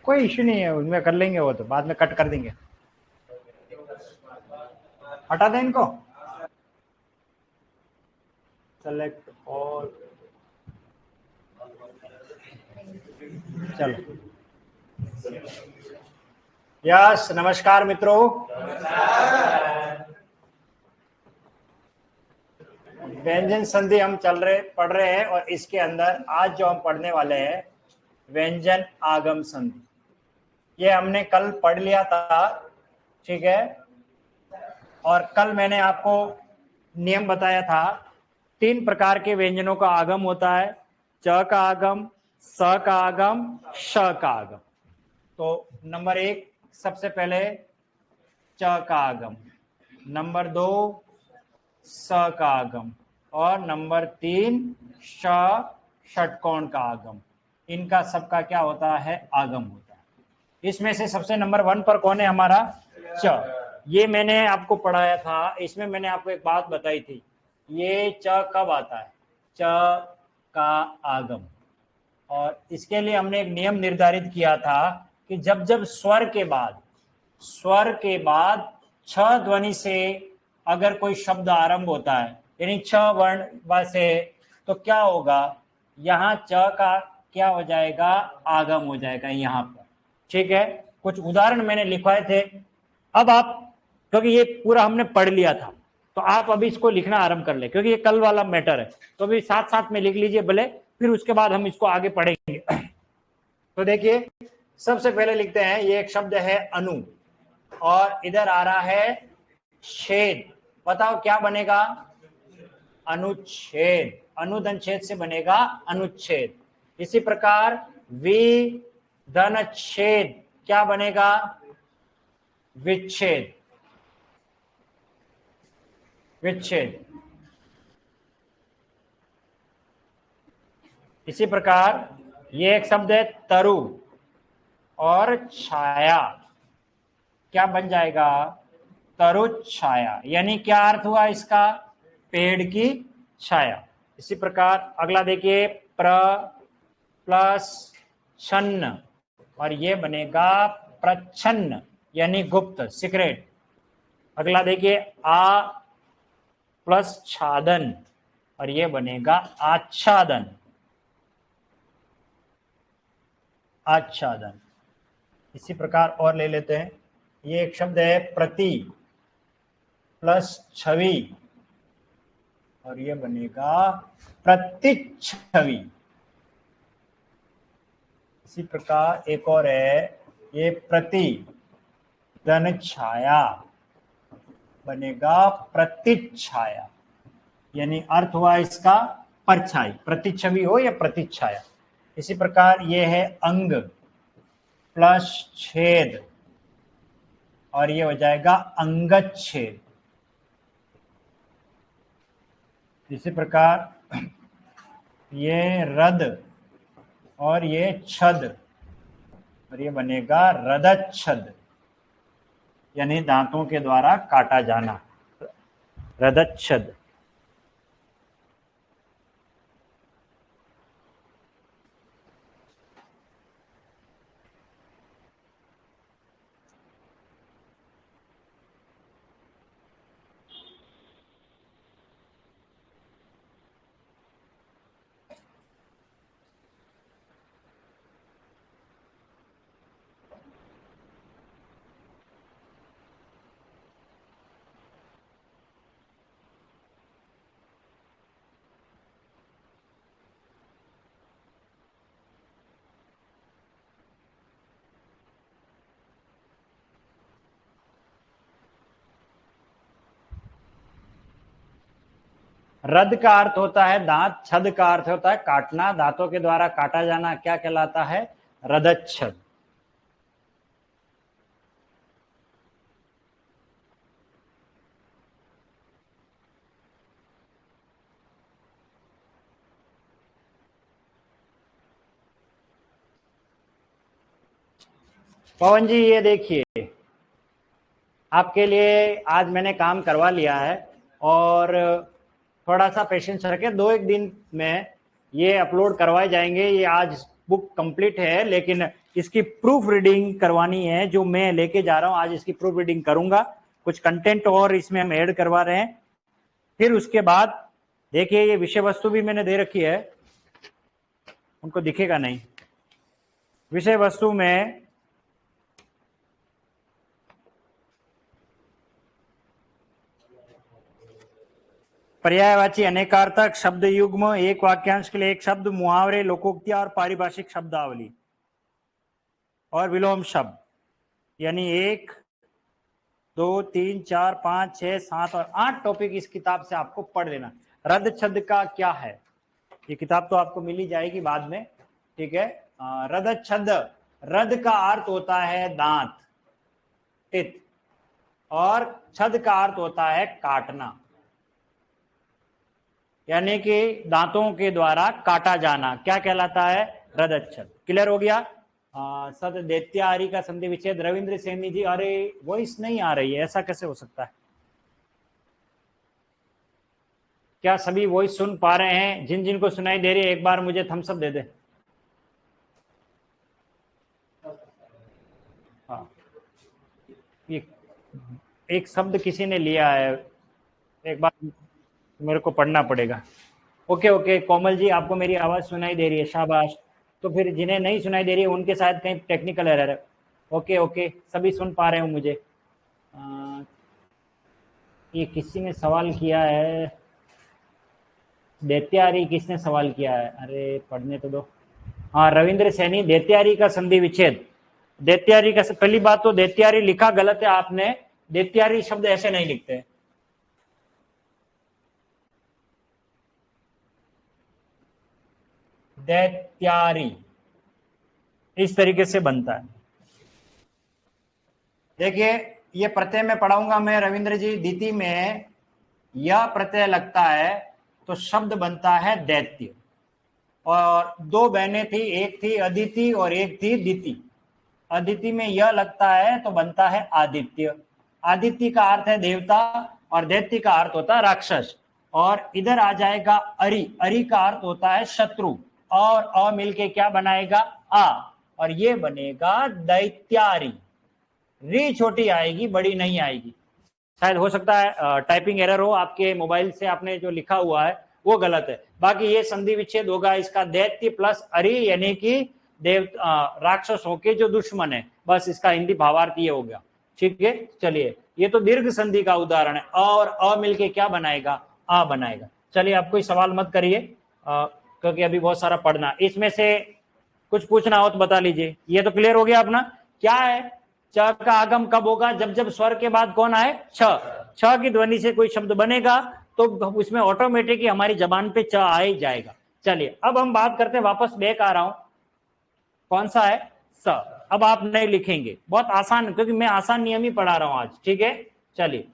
कोई इश्यू नहीं है, उनमें कर लेंगे, वो तो बाद में कट कर देंगे। हटा दें इनको, सेलेक्ट ऑल, चलो। यस, नमस्कार मित्रों। व्यंजन संधि हम पढ़ रहे हैं, और इसके अंदर आज जो हम पढ़ने वाले हैं व्यंजन आगम संधि। ये हमने कल पढ़ लिया था, ठीक है। और कल मैंने आपको नियम बताया था, 3 प्रकार के व्यंजनों का आगम होता है, च का आगम, स का आगम, श का आगम। तो नंबर 1 सबसे पहले च का आगम, नंबर 2 स का आगम, और नंबर 3 श षटकोण का आगम। इनका सबका क्या होता है? आगम होता है। इसमें से सबसे नंबर 1 पर कौन है? हमारा च। ये मैंने आपको पढ़ाया था, इसमें मैंने आपको एक बात बताई थी, ये च कब आता है? च का आगम। और इसके लिए हमने एक नियम निर्धारित किया था कि जब जब स्वर के बाद छ ध्वनि से अगर कोई शब्द आरंभ होता है, यानी छ वर्ण से, तो क्या होगा? यहाँ च का क्या हो जाएगा? आगम हो जाएगा यहाँ पर, ठीक है। कुछ उदाहरण मैंने लिखवाए थे। अब आप, क्योंकि ये पूरा हमने पढ़ लिया था, तो आप अभी इसको लिखना आरंभ कर ले, क्योंकि ये कल वाला मैटर है, तो अभी साथ साथ में लिख लीजिए भले, फिर उसके बाद हम इसको आगे पढ़ेंगे। तो देखिए, सबसे पहले लिखते हैं, ये एक शब्द है अनु, और इधर आ रहा है छेद। बताओ क्या बनेगा? अनुच्छेद। अनुधन छेद से बनेगा अनुच्छेद। इसी प्रकार वि धन छेद क्या बनेगा? विच्छेद। विच्छेद। इसी प्रकार ये एक शब्द है तरु और छाया, क्या बन जाएगा? तरु छाया। यानी क्या अर्थ हुआ इसका? पेड़ की छाया। इसी प्रकार अगला देखिए, प्र प्लस छन्न, और ये बनेगा प्रच्छन्न, यानी गुप्त, सीक्रेट। अगला देखिए, आ प्लस छादन, और ये बनेगा आच्छादन। आच्छादन। इसी प्रकार और ले लेते हैं, ये एक शब्द है प्रति प्लस छवि, और ये बनेगा प्रतिच्छवि। इसी प्रकार एक और है, ये प्रति धन छाया, बनेगा प्रतिच्छाया, यानी अर्थ हुआ इसका परछाई, प्रतिच्छवि हो या प्रतिच्छाया। इसी प्रकार ये है अंग प्लस छेद, और ये हो जाएगा अंगच्छेद। इसी प्रकार ये रद, और ये छद, और ये बनेगा रदच्छद, यानी दांतों के द्वारा काटा जाना, रदच्छद। रद का अर्थ होता है दांत, छद का अर्थ होता है काटना, दांतों के द्वारा काटा जाना क्या कहलाता है? रदच्छद। पवन जी ये देखिए, आपके लिए आज मैंने काम करवा लिया है और थोड़ा सा पेशेंस रखें, 2-1 दिन में ये अपलोड करवाए जाएंगे। ये आज बुक कंप्लीट है, लेकिन इसकी प्रूफ रीडिंग करवानी है जो मैं लेके जा रहा हूँ। आज इसकी प्रूफ रीडिंग करूंगा, कुछ कंटेंट और इसमें हम ऐड करवा रहे हैं। फिर उसके बाद देखिए ये विषय वस्तु भी मैंने दे रखी है, उनको दिखेगा नहीं। विषय वस्तु में पर्यायवाची अनेकार्थक शब्द युग्म, एक वाक्यांश के लिए एक शब्द, मुहावरे, लोकोक्तियां और पारिभाषिक शब्दावली और विलोम शब्द, यानी 1, 2, 3, 4, 5, 6, 7 और 8 टॉपिक इस किताब से आपको पढ़ लेना। रद छद का क्या है, ये किताब तो आपको मिल ही जाएगी बाद में, ठीक है। रद छद, रद का अर्थ होता है दांत, टित, और छद का अर्थ होता है काटना, यानी कि दांतों के द्वारा काटा जाना, क्या कहलाता है, रदच्छद। क्लियर हो गया। सद दैत्यारी का संधि विच्छेद, रविंद्र सैनी जी, अरे वॉइस नहीं आ रही है, ऐसा कैसे हो सकता है? क्या सभी वॉइस सुन पा रहे हैं? जिन जिन को सुनाई दे रही है एक बार मुझे थम्स अप दे दे। हाँ, ये एक शब्द किसी ने लिया है, एक बार मेरे को पढ़ना पड़ेगा। ओके ओके, कोमल जी आपको मेरी आवाज सुनाई दे रही है, शाबाश। तो फिर जिन्हें नहीं सुनाई दे रही है उनके साथ कहीं टेक्निकल एरर है। ओके ओके, सभी सुन पा रहे हो मुझे। ये किसी ने सवाल किया है, दैत्यारी किसने सवाल किया है, अरे पढ़ने तो दो। हाँ, रविंद्र सैनी, दैत्यारी का संधि विच्छेद। दैत्यारी का, पहली बात तो दैत्यारी लिखा गलत है आपने, दैत्यारी शब्द ऐसे नहीं लिखते। दैत्यारी इस तरीके से बनता है। देखिए ये प्रत्यय में पढ़ाऊंगा मैं रविंद्र जी। दिति में यह प्रत्यय लगता है तो शब्द बनता है दैत्य। और 2 बहनें थी, एक थी अदिति और एक थी दिति। अदिति में यह लगता है तो बनता है आदित्य। आदित्य का अर्थ है देवता और दैत्य का अर्थ होता है राक्षस। और इधर आ जाएगा अरि, अरि का अर्थ होता है शत्रु, और अ मिलके क्या बनाएगा, आ, और ये बनेगा दैत्यारी। री छोटी आएगी, बड़ी नहीं आएगी। शायद हो सकता है टाइपिंग एरर हो, आपके मोबाइल से आपने जो लिखा हुआ है वो गलत है। बाकी ये संधि विच्छेद होगा इसका, दैत्य प्लस अरि, यानी कि देव राक्षसों के जो दुश्मन है, बस इसका हिंदी भावार्थ ये हो गया। ठीक है, चलिए ये तो दीर्घ संधि का उदाहरण है। और अ मिलके क्या बनाएगा, आ बनाएगा। चलिए आप कोई सवाल मत करिए, क्योंकि अभी बहुत सारा पढ़ना। इसमें से कुछ पूछना हो तो बता लीजिए। ये तो क्लियर हो गया अपना। क्या है, च का आगम कब होगा, जब जब स्वर के बाद कौन आए, छ। छ की ध्वनि से कोई शब्द बनेगा तो उसमें ऑटोमेटिक हमारी जबान पे च आ ही जाएगा। चलिए अब हम बात करते हैं, वापस बैक आ रहा हूं, कौन सा है, स। अब आप नहीं लिखेंगे, बहुत आसान, क्योंकि मैं आसान नियम ही पढ़ा रहा हूं आज। ठीक है, चलिए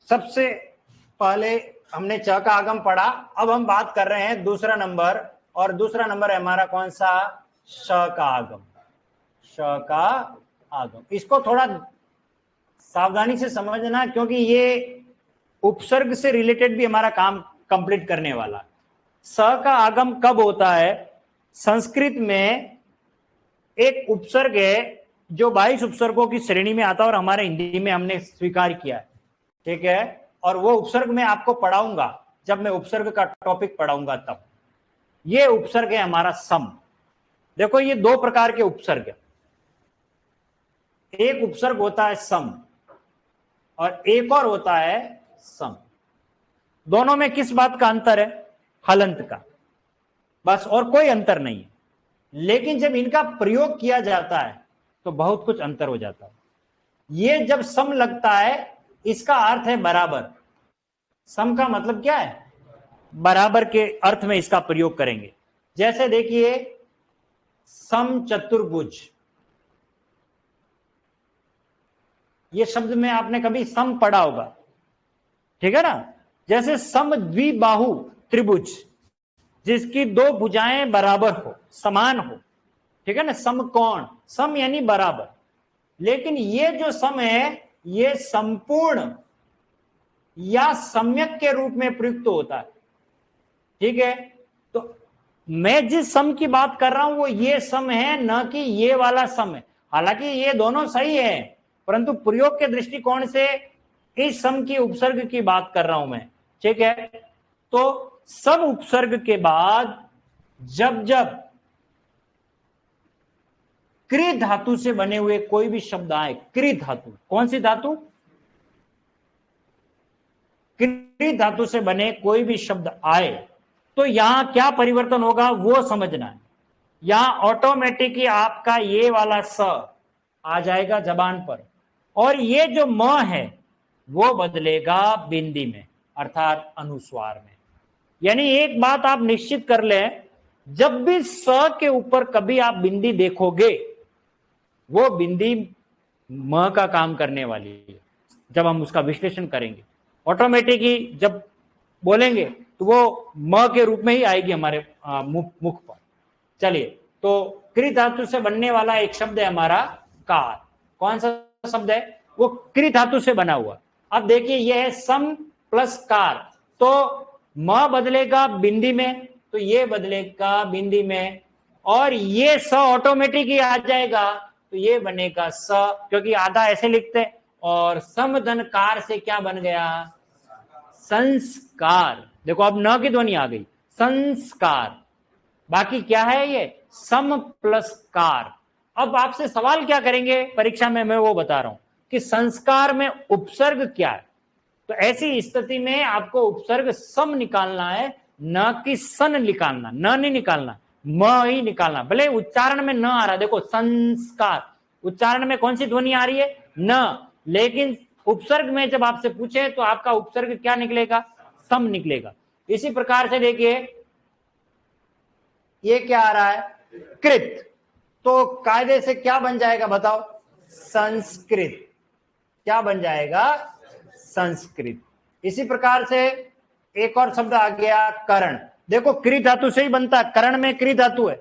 सबसे पहले हमने च का आगम पढ़ा। अब हम बात कर रहे हैं दूसरा नंबर, और दूसरा नंबर है हमारा कौन सा, श का आगम। श का आगम, इसको थोड़ा सावधानी से समझना, क्योंकि ये उपसर्ग से रिलेटेड भी हमारा काम कंप्लीट करने वाला। स का आगम कब होता है, संस्कृत में एक उपसर्ग है जो 22 उपसर्गों की श्रेणी में आता है और हमारे हिंदी में हमने स्वीकार किया है। ठीक है, और वो उपसर्ग मैं आपको पढ़ाऊंगा जब मैं उपसर्ग का टॉपिक पढ़ाऊंगा तब। ये उपसर्ग है हमारा सम। देखो ये 2 प्रकार के उपसर्ग है, एक उपसर्ग होता है सम और एक और होता है सम। दोनों में किस बात का अंतर है, हलंत का, बस, और कोई अंतर नहीं है। लेकिन जब इनका प्रयोग किया जाता है तो बहुत कुछ अंतर हो जाता है। ये जब सम लगता है इसका अर्थ है बराबर। सम का मतलब क्या है, बराबर के अर्थ में इसका प्रयोग करेंगे। जैसे देखिए सम चतुर्भुज, ये शब्द में आपने कभी सम पढ़ा होगा, ठीक है ना। जैसे समद्विबाहु त्रिभुज, जिसकी दो भुजाएं बराबर हो, समान हो, ठीक है ना, समकोण, सम यानी बराबर। लेकिन ये जो सम है ये संपूर्ण या सम्यक के रूप में प्रयुक्त होता है, ठीक है। तो मैं जिस सम की बात कर रहा हूं वो ये सम है, न कि ये वाला सम है। हालांकि ये दोनों सही है, परंतु प्रयोग के दृष्टिकोण से इस सम की उपसर्ग की बात कर रहा हूं मैं, ठीक है। तो सम उपसर्ग के बाद जब जब कृ धातु से बने हुए कोई भी शब्द आए, कृ धातु, कौन सी धातु? कृ धातु से बने कोई भी शब्द आए तो यहां क्या परिवर्तन होगा वो समझना है। यहां ऑटोमेटिक ही आपका ये वाला स आ जाएगा जबान पर, और ये जो म है वो बदलेगा बिंदी में, अर्थात अनुस्वार में। यानी एक बात आप निश्चित कर लें, जब भी स के ऊपर कभी आप बिंदी देखोगे वो बिंदी म का काम करने वाली है। जब हम उसका विश्लेषण करेंगे ऑटोमेटिक ही जब बोलेंगे तो वो म के रूप में ही आएगी हमारे मुख पर। चलिए, तो कृ धातु से बनने वाला एक शब्द है हमारा कार। कौन सा शब्द है? वो कृ धातु से बना हुआ। अब देखिए यह है सम प्लस कार, तो म बदलेगा बिंदी में, तो ये बदलेगा बिंदी में, और ये स ऑटोमेटिक ही आ जाएगा, तो ये बनेगा स, क्योंकि आधा ऐसे लिखते हैं। और समधन कार से क्या बन गया? संस्कार। देखो अब न की ध्वनि आ गई, संस्कार। बाकी क्या है? ये सम प्लस कार। अब आपसे सवाल क्या करेंगे परीक्षा में, मैं वो बता रहा हूं कि संस्कार में उपसर्ग क्या है। तो ऐसी स्थिति में आपको उपसर्ग सम निकालना है, न कि सन निकालना, न नहीं निकालना, म ही निकालना। भले उच्चारण में न आ रहा, देखो संस्कार, उच्चारण में कौन सी ध्वनि आ रही है? न, लेकिन उपसर्ग में जब आपसे पूछे तो आपका उपसर्ग क्या निकलेगा? सम निकलेगा। इसी प्रकार से देखिए ये क्या आ रहा है? कृत, तो कायदे से क्या बन जाएगा बताओ? संस्कृत। क्या बन जाएगा? संस्कृत। इसी प्रकार से एक और शब्द आ गया करण। देखो कृ धातु से ही बनता है, करण में कृ धातु है,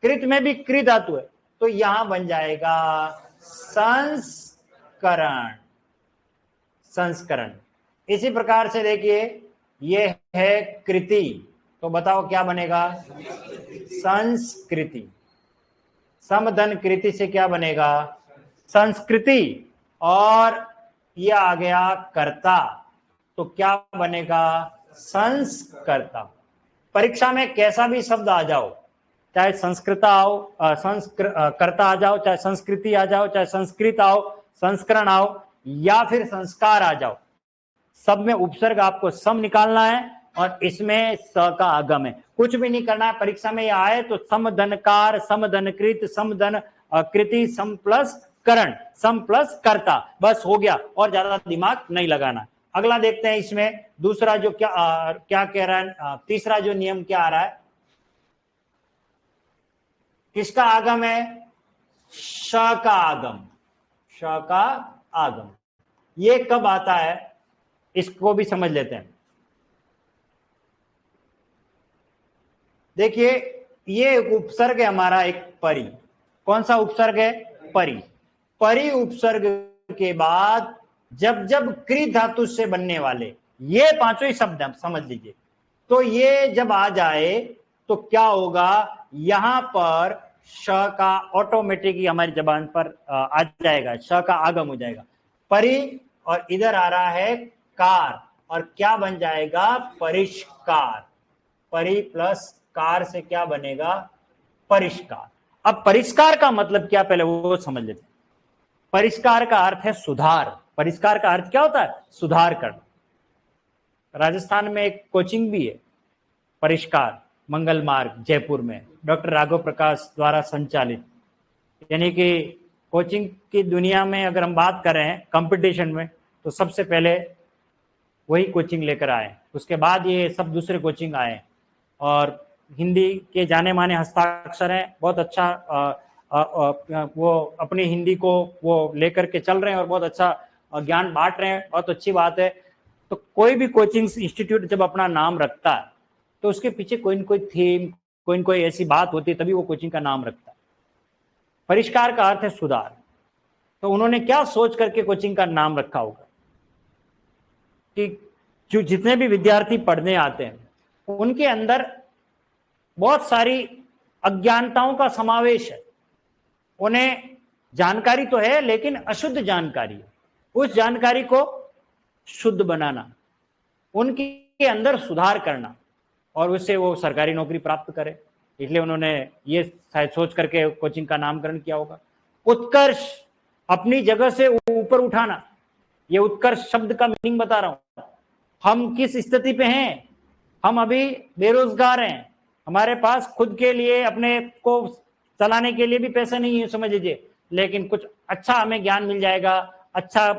कृत में भी कृ धातु है, तो यहां बन जाएगा संस्करण, संस्करण। इसी प्रकार से देखिए ये है कृति, तो बताओ क्या बनेगा? संस्कृति। समधन कृति से क्या बनेगा? संस्कृति। और यह आ गया कर्ता, तो क्या बनेगा? संस्कर्ता। परीक्षा में कैसा भी शब्द आ जाओ, चाहे संस्कृता आओ, कर्ता आ जाओ, चाहे संस्कृति आ जाओ, चाहे संस्कृत आओ, संस्करण आओ, या फिर संस्कार आ जाओ, सब में उपसर्ग आपको सम निकालना है, और इसमें स का आगम है। कुछ भी नहीं करना है, परीक्षा में यह आए तो समधनकार, समधनकृत, समधन कृति, सम प्लस करण, सम प्लस कर्ता, बस हो गया, और ज्यादा दिमाग नहीं लगाना। अगला देखते हैं इसमें दूसरा जो क्या कह रहा है, तीसरा जो नियम क्या आ रहा है, किसका आगम है? श का आगम, श का आगम। ये कब आता है इसको भी समझ लेते हैं। देखिए ये उपसर्ग है हमारा एक परि। कौन सा उपसर्ग है? परि। परि उपसर्ग के बाद जब जब कृ धातु से बनने वाले ये पांचों ही शब्द हम समझ लीजिए, तो ये जब आ जाए तो क्या होगा? यहां पर श का ऑटोमेटिक ही हमारी जबान पर आ जाएगा, श का आगम हो जाएगा। परि, और इधर आ रहा है कार, और क्या बन जाएगा? परिष्कार। परि प्लस कार से क्या बनेगा? परिष्कार। अब परिष्कार का मतलब क्या, पहले वो समझ लेते हैं। परिष्कार का अर्थ है सुधार। परिष्कार का अर्थ क्या होता है? सुधार करना। राजस्थान में एक कोचिंग भी है परिष्कार, मंगल मार्ग, जयपुर में, डॉक्टर राघव प्रकाश द्वारा संचालित। यानी कि कोचिंग की दुनिया में अगर हम बात कर रहे हैं कंपटीशन में, तो सबसे पहले वही कोचिंग लेकर आए, उसके बाद ये सब दूसरे कोचिंग आए। और हिंदी के जाने माने हस्ताक्षर हैं, बहुत अच्छा वो अपनी हिंदी को वो लेकर के चल रहे हैं और बहुत अच्छा ज्ञान बांट रहे हैं, बहुत अच्छी बात है। तो कोई भी कोचिंग इंस्टीट्यूट जब अपना नाम रखता है तो उसके पीछे कोई न कोई थीम, कोई न कोई ऐसी बात होती है, तभी वो कोचिंग का नाम रखता है। परिष्कार का अर्थ है सुधार। तो उन्होंने क्या सोच करके कोचिंग का नाम रखा होगा कि जो जितने भी विद्यार्थी पढ़ने आते हैं उनके अंदर बहुत सारी अज्ञानताओं का समावेश है। उन्हें जानकारी तो है लेकिन अशुद्ध जानकारी है। उस जानकारी को शुद्ध बनाना, उनके अंदर सुधार करना और उससे वो सरकारी नौकरी प्राप्त करे। इसलिए उन्होंने ये शायद सोच करके कोचिंग का नामकरण किया होगा। उत्कर्ष, अपनी जगह से ऊपर उठाना। ये उत्कर्ष शब्द का मीनिंग बता रहा हूं। हम किस स्थिति पे हैं? हम अभी बेरोजगार हैं, हमारे पास खुद के लिए अपने को चलाने के लिए भी पैसा नहीं है समझ लीजिए, लेकिन कुछ अच्छा हमें ज्ञान मिल जाएगा। अच्छा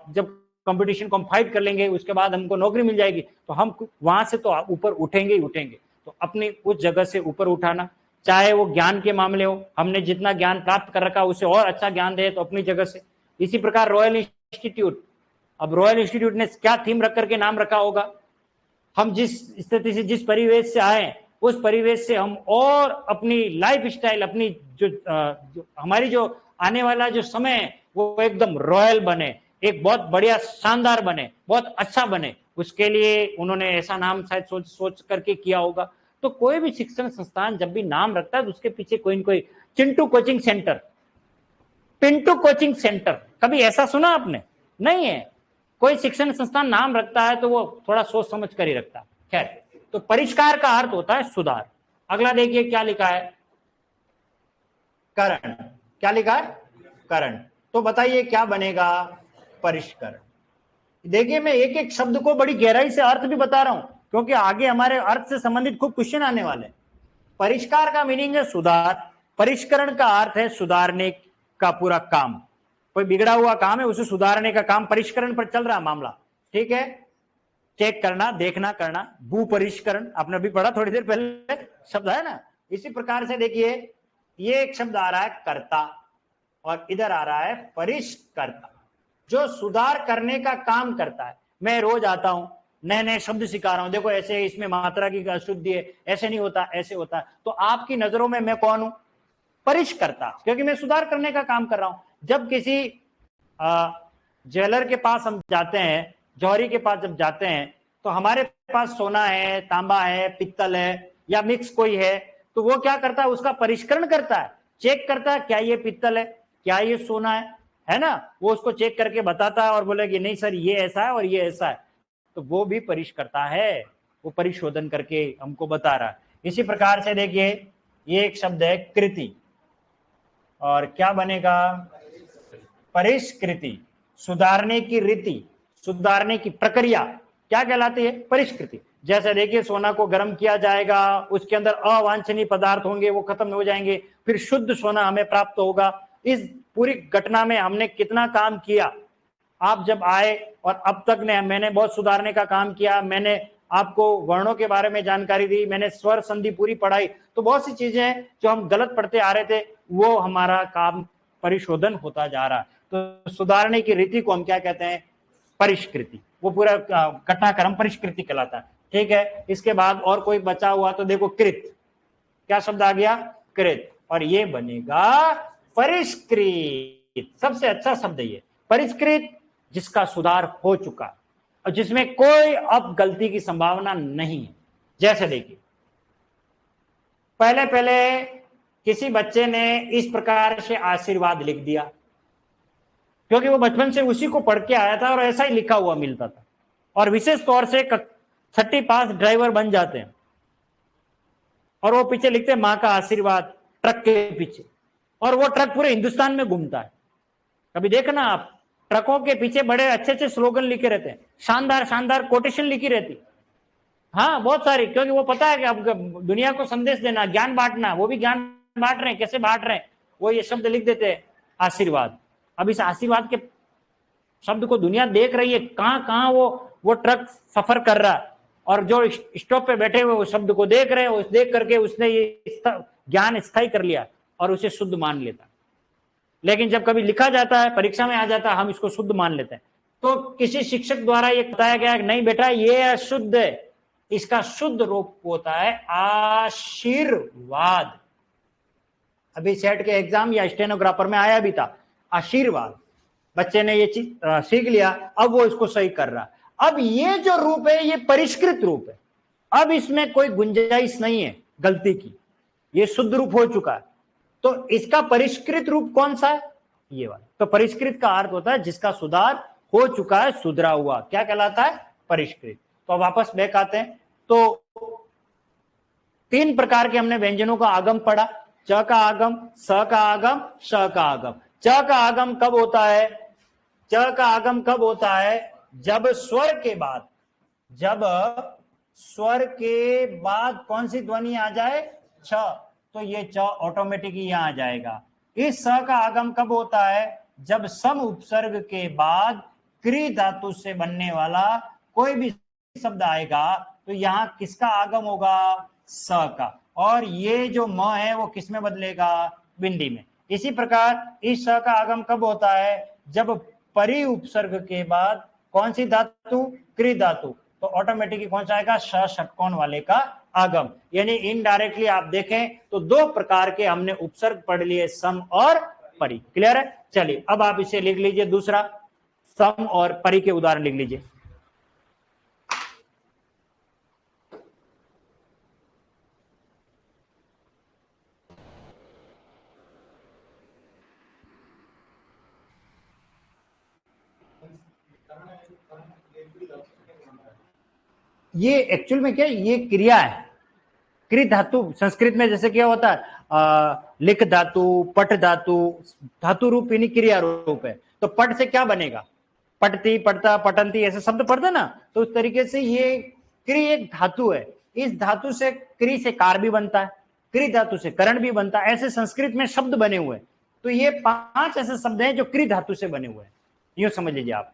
जब कंपटीशन को हम फाइट कर लेंगे उसके बाद हमको नौकरी मिल जाएगी तो हम वहां से तो ऊपर उठेंगे ही उठेंगे। तो अपनी उस जगह से ऊपर उठाना, चाहे वो ज्ञान के मामले हो, हमने जितना ज्ञान प्राप्त कर रखा उससे और अच्छा ज्ञान दे तो अपनी जगह से। इसी प्रकार रॉयल इंस्टीट्यूट, अब रॉयल इंस्टीट्यूट ने क्या थीम रख करके नाम रखा होगा? हम जिस स्थिति से, जिस परिवेश से आए उस परिवेश से हम और अपनी लाइफ स्टाइल, अपनी जो हमारी जो आने वाला जो समय है वो एकदम रॉयल बने, एक बहुत बढ़िया शानदार बने, बहुत अच्छा बने। उसके लिए उन्होंने ऐसा नाम शायद सोच करके किया होगा। तो कोई भी शिक्षण संस्थान जब भी नाम रखता है तो उसके पीछे कोई न कोई, Chintu coaching centre, Pintu coaching centre, कभी ऐसा सुना आपने? नहीं है। कोई शिक्षण संस्थान नाम रखता है तो वो थोड़ा सोच समझ कर ही रखता है। खैर, तो परिष्कार का अर्थ होता है सुधार। अगला देखिए क्या लिखा है, करण। क्या लिखा है? करण। तो बताइए क्या बनेगा? परिष्करण। देखिए मैं एक एक शब्द को बड़ी गहराई से अर्थ भी बता रहा हूं क्योंकि आगे हमारे अर्थ से संबंधित खूब क्वेश्चन आने वाले हैं। परिष्कार का मीनिंग है सुधार, परिष्करण का अर्थ है सुधारने का पूरा काम। कोई बिगड़ा हुआ काम है उसे सुधारने का काम, परिष्करण पर चल रहा मामला। ठीक है, चेक करना, देखना, करना। भू परिष्करण आपने अभी पढ़ा थोड़ी देर पहले, शब्द है ना। इसी प्रकार से देखिए ये एक शब्द आ रहा है कर्ता और इधर आ रहा है परिष्कर्ता, जो सुधार करने का काम करता है। मैं रोज आता हूं, नए नए शब्द सिखा रहा हूं, देखो ऐसे इसमें मात्रा की अशुद्धि है, ऐसे नहीं होता, ऐसे होता है। तो आपकी नजरों में मैं कौन हूं? परिष्कर्ता, क्योंकि मैं सुधार करने का काम कर रहा हूं। जब किसी ज्वेलर के पास हम जाते हैं, जौहरी के पास जब जाते हैं तो हमारे पास सोना है, तांबा है, पित्तल है या मिक्स कोई है, तो वो क्या करता है? उसका परिष्करण करता है, चेक करता है क्या ये पित्तल है, क्या ये सोना है ना। वो उसको चेक करके बताता है और बोलेगी नहीं सर ये ऐसा है और ये ऐसा है। तो वो भी परिष्कर्ता है, वो परिशोधन करके हमको बता रहा है। इसी प्रकार से देखिए ये एक शब्द है कृति, और क्या बनेगा? परिष्कृति। सुधारने की रीति, सुधारने की प्रक्रिया क्या कहलाती है? परिष्कृति। जैसे देखिए सोना को गर्म किया जाएगा, उसके अंदर अवांछनीय पदार्थ होंगे, वो खत्म हो जाएंगे, फिर शुद्ध सोना हमें प्राप्त होगा। इस पूरी घटना में हमने कितना काम किया? आप जब आए और अब तक ने मैंने बहुत सुधारने का काम किया। मैंने आपको वर्णों के बारे में जानकारी दी, मैंने स्वर संधि पूरी पढ़ाई। तो बहुत सी चीजें हैं जो हम गलत पढ़ते आ रहे थे, वो हमारा काम परिशोधन होता जा रहा है। तो सुधारने की रीति को हम क्या कहते हैं? परिष्कृति। वो पूरा घटनाक्रम परिष्कृति कहलाता है। ठीक है, इसके बाद और कोई बचा हुआ तो देखो कृत। क्या शब्द आ गया? कृत। और ये बनेगा परिष्कृत। सबसे अच्छा शब्द ये परिष्कृत, जिसका सुधार हो चुका और जिसमें कोई अब गलती की संभावना नहीं है। जैसे देखिए पहले पहले किसी बच्चे ने इस प्रकार से आशीर्वाद लिख दिया, क्योंकि वो बचपन से उसी को पढ़ के आया था और ऐसा ही लिखा हुआ मिलता था। और विशेष तौर से छठी पास ड्राइवर बन जाते हैं और वो पीछे लिखते हैं मां का आशीर्वाद ट्रक के पीछे, और वो ट्रक पूरे हिंदुस्तान में घूमता है। कभी देखना आप, ट्रकों के पीछे बड़े अच्छे अच्छे स्लोगन लिखे रहते हैं, शानदार शानदार कोटेशन लिखी रहती। हाँ बहुत सारी, क्योंकि वो पता है कि अब दुनिया को संदेश देना, ज्ञान बांटना, वो भी ज्ञान बांट रहे हैं। कैसे बांट रहे हैं? वो ये शब्द लिख देते हैं आशीर्वाद। अब इस आशीर्वाद के शब्द को दुनिया देख रही है, कहां कहां वो ट्रक सफर कर रहा है, और जो स्टॉप पे बैठे हुए वो शब्द को देख रहे हैं। उस देख करके उसने ये ज्ञान स्थायी कर लिया और उसे शुद्ध मान लेता। लेकिन जब कभी लिखा जाता है, परीक्षा में आ जाता है, हम इसको शुद्ध मान लेते हैं। तो किसी शिक्षक द्वारा ये बताया गया कि नहीं बेटा ये अशुद्ध है, इसका शुद्ध रूप होता है आशीर्वाद। अभी सेट के एग्जाम या स्टेनोग्राफर में आया भी था, आशीर्वाद। बच्चे ने ये चीज सीख लिया, अब वो इसको सही कर रहा। अब ये जो रूप है ये परिष्कृत रूप है, अब इसमें कोई गुंजाइश नहीं है गलती की, ये शुद्ध रूप हो चुका है। तो इसका परिष्कृत रूप कौन सा है? ये वाला। तो परिष्कृत का अर्थ होता है जिसका सुधार हो चुका है, सुधरा हुआ, क्या कहलाता है? परिष्कृत। तो अब वापस बैक आते हैं। तो 3 प्रकार के हमने व्यंजनों का आगम पढ़ा, च का आगम, स का आगम, श का आगम। च का आगम कब होता है? च का आगम कब होता है? जब स्वर के बाद, जब स्वर के बाद कौन सी ध्वनि आ जाए? छ। तो ये च ऑटोमेटिक यहां आ जाएगा। इस स का आगम कब होता है? जब सम उपसर्ग के बाद क्री धातु से बनने वाला कोई भी शब्द आएगा तो यहां किसका आगम होगा? स का। और ये जो म है वो किस में बदलेगा? बिंदी में। इसी प्रकार इस स का आगम कब होता है? जब परि उपसर्ग के बाद कौन सी धातु? क्री धातु। तो ऑटोमेटिकली कौन सा आएगा? श षटकोण वाले का आगम। यानी इनडायरेक्टली आप देखें तो 2 प्रकार के हमने उपसर्ग पढ़ लिए, सम और परि। क्लियर है? चलिए अब आप इसे लिख लीजिए, दूसरा सम और परि के उदाहरण लिख लीजिए। ये एक्चुअल में क्या है? ये क्रिया है, कृ धातु। संस्कृत में जैसे क्या होता है? लिख धातु, पट धातु, धातु रूप यानी क्रिया रूप है। तो पट से क्या बनेगा? पटती, पटता, पटंती, ऐसे शब्द पढ़ते ना। तो उस तरीके से ये क्रि एक धातु है, इस धातु से क्रि से कार भी बनता है, क्रि धातु से करण भी बनता है। ऐसे संस्कृत में शब्द बने हुए हैं। तो ये 5 ऐसे शब्द हैं जो क्रि धातु से बने हुए हैं, यूं समझ लीजिए आप।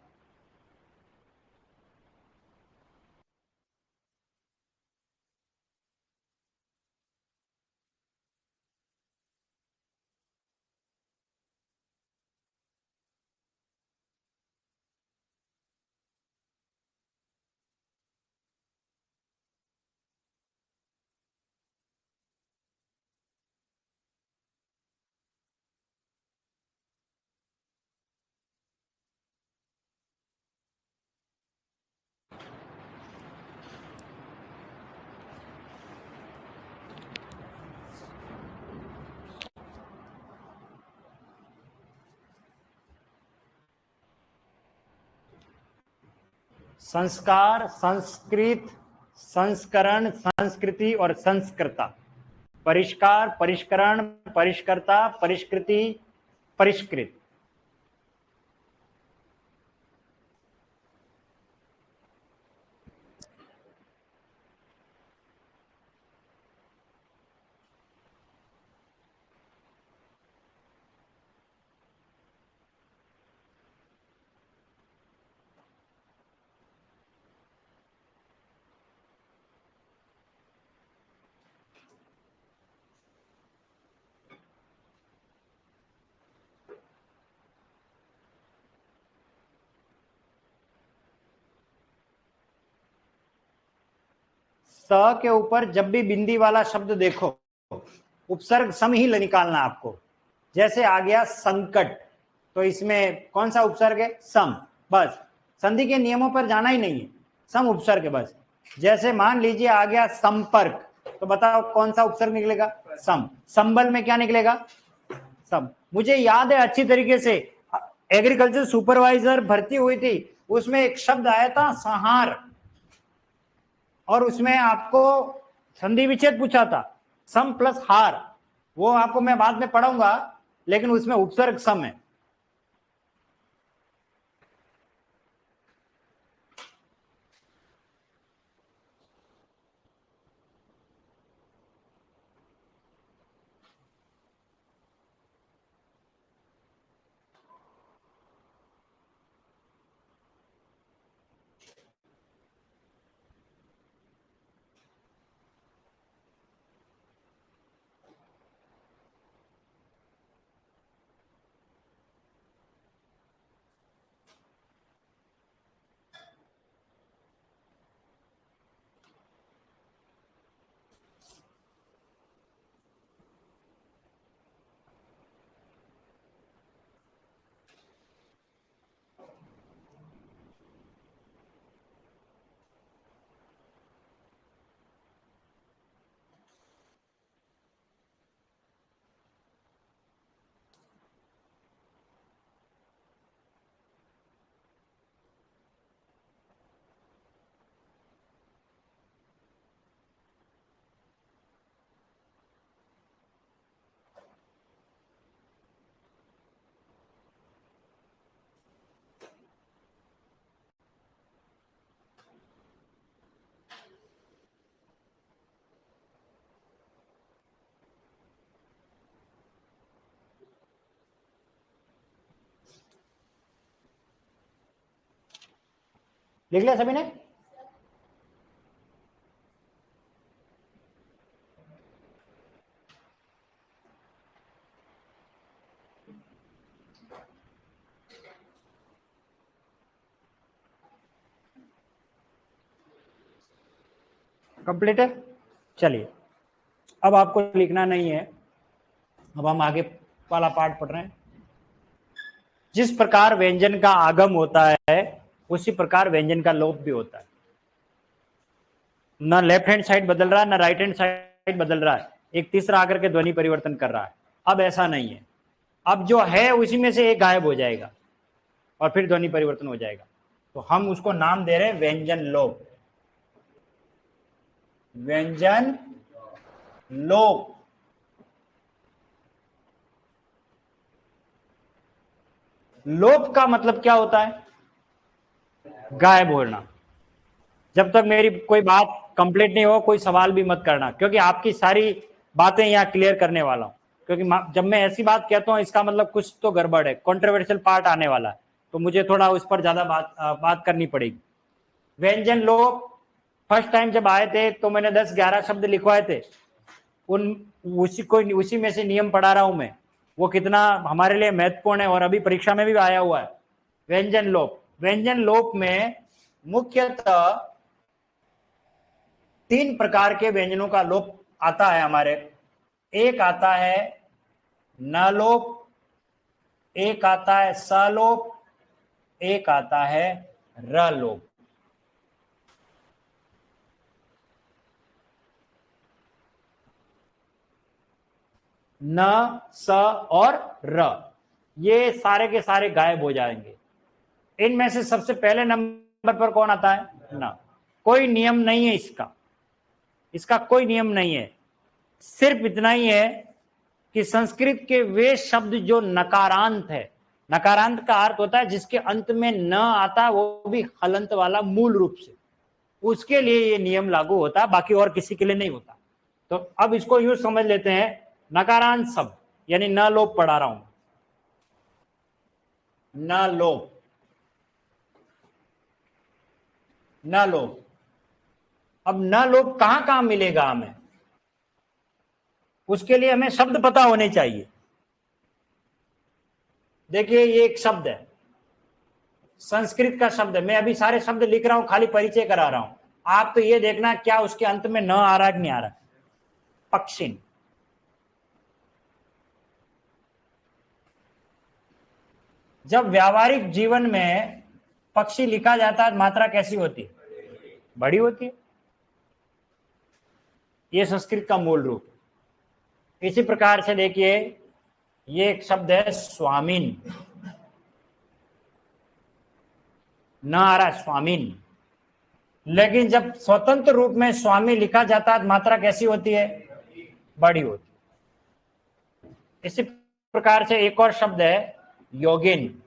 संस्कार, संस्कृत, संस्करण, संस्कृति और संस्कृता। परिष्कार, परिष्करण, परिष्कर्ता, परिष्कृति, परिष्कृत। स के ऊपर जब भी बिंदी वाला शब्द देखो, उपसर्ग सम ही निकालना आपको। जैसे आ गया संकट, तो इसमें कौन सा उपसर्ग है? सम। बस संधि के नियमों पर जाना ही नहीं है, सम उपसर्ग है बस। जैसे मान लीजिए आ गया संपर्क, तो बताओ कौन सा उपसर्ग निकलेगा? सम। संबल में क्या निकलेगा? सम। मुझे याद है अच्छी तरीके से, एग्रीकल्चर सुपरवाइजर भर्ती हुई थी, उसमें एक शब्द आया था संहार, और उसमें आपको संधि विच्छेद पूछा था, सम प्लस हार। वो आपको मैं बाद में पढ़ाऊंगा, लेकिन उसमें उपसर्ग सम है। लिख लिया सभी ने? कंप्लीट है? चलिए, अब आपको लिखना नहीं है, अब हम आगे वाला पार्ट पढ़ रहे हैं। जिस प्रकार व्यंजन का आगम होता है उसी प्रकार व्यंजन का लोप भी होता है। ना लेफ्ट हैंड साइड बदल रहा है, ना राइट हैंड साइड बदल रहा है, एक तीसरा आकर के ध्वनि परिवर्तन कर रहा है। अब ऐसा नहीं है, अब जो है उसी में से एक गायब हो जाएगा और फिर ध्वनि परिवर्तन हो जाएगा। तो हम उसको नाम दे रहे हैं व्यंजन लोप। व्यंजन लोप। लोप का मतलब क्या होता है? गायब होना। जब तक मेरी कोई बात कंप्लीट नहीं हो कोई सवाल भी मत करना, क्योंकि आपकी सारी बातें यहाँ क्लियर करने वाला हूं। क्योंकि जब मैं ऐसी बात कहता हूं इसका मतलब कुछ तो गड़बड़ है, कंट्रोवर्शियल पार्ट आने वाला है, तो मुझे थोड़ा उस पर ज्यादा बात करनी पड़ेगी। व्यंजन लोप फर्स्ट टाइम जब आए थे तो मैंने 10-11 शब्द लिखवाए थे, उसी में से नियम पढ़ा रहा हूं मैं, वो कितना हमारे लिए महत्वपूर्ण है और अभी परीक्षा में भी आया हुआ है। व्यंजन लोप, व्यंजन लोप में मुख्यतः 3 प्रकार के व्यंजनों का लोप आता है हमारे। एक आता है न लोप, एक आता है सलोप, एक आता है रलोप। न, स और र, ये सारे के सारे गायब हो जाएंगे। इनमें से सबसे पहले नंबर पर कौन आता है? न। कोई नियम नहीं है इसका, इसका कोई नियम नहीं है, सिर्फ इतना ही है कि संस्कृत के वे शब्द जो नकारांत है, नकारांत का अर्थ होता है जिसके अंत में न आता, वो भी हलंत वाला मूल रूप से, उसके लिए ये नियम लागू होता है, बाकी और किसी के लिए नहीं होता। तो अब इसको यूं समझ लेते हैं, नकारांत शब्द यानी न लोप पढ़ा रहा हूं, न लोप, न लोप। अब न लोप कहां कहां मिलेगा हमें, उसके लिए हमें शब्द पता होने चाहिए। देखिए ये एक शब्द है, संस्कृत का शब्द है, मैं अभी सारे शब्द लिख रहा हूं, खाली परिचय करा रहा हूं, आप तो ये देखना क्या उसके अंत में न आ रहा है कि नहीं आ रहा। पक्षिन, जब व्यावहारिक जीवन में पक्षी लिखा जाता है मात्रा कैसी होती है? बड़ी होती है। ये संस्कृत का मूल रूप। इसी प्रकार से देखिए ये एक शब्द है स्वामीन, न आ रहा स्वामीन, लेकिन जब स्वतंत्र रूप में स्वामी लिखा जाता है मात्रा कैसी होती है? बड़ी होती है। इसी प्रकार से एक और शब्द है योगिन,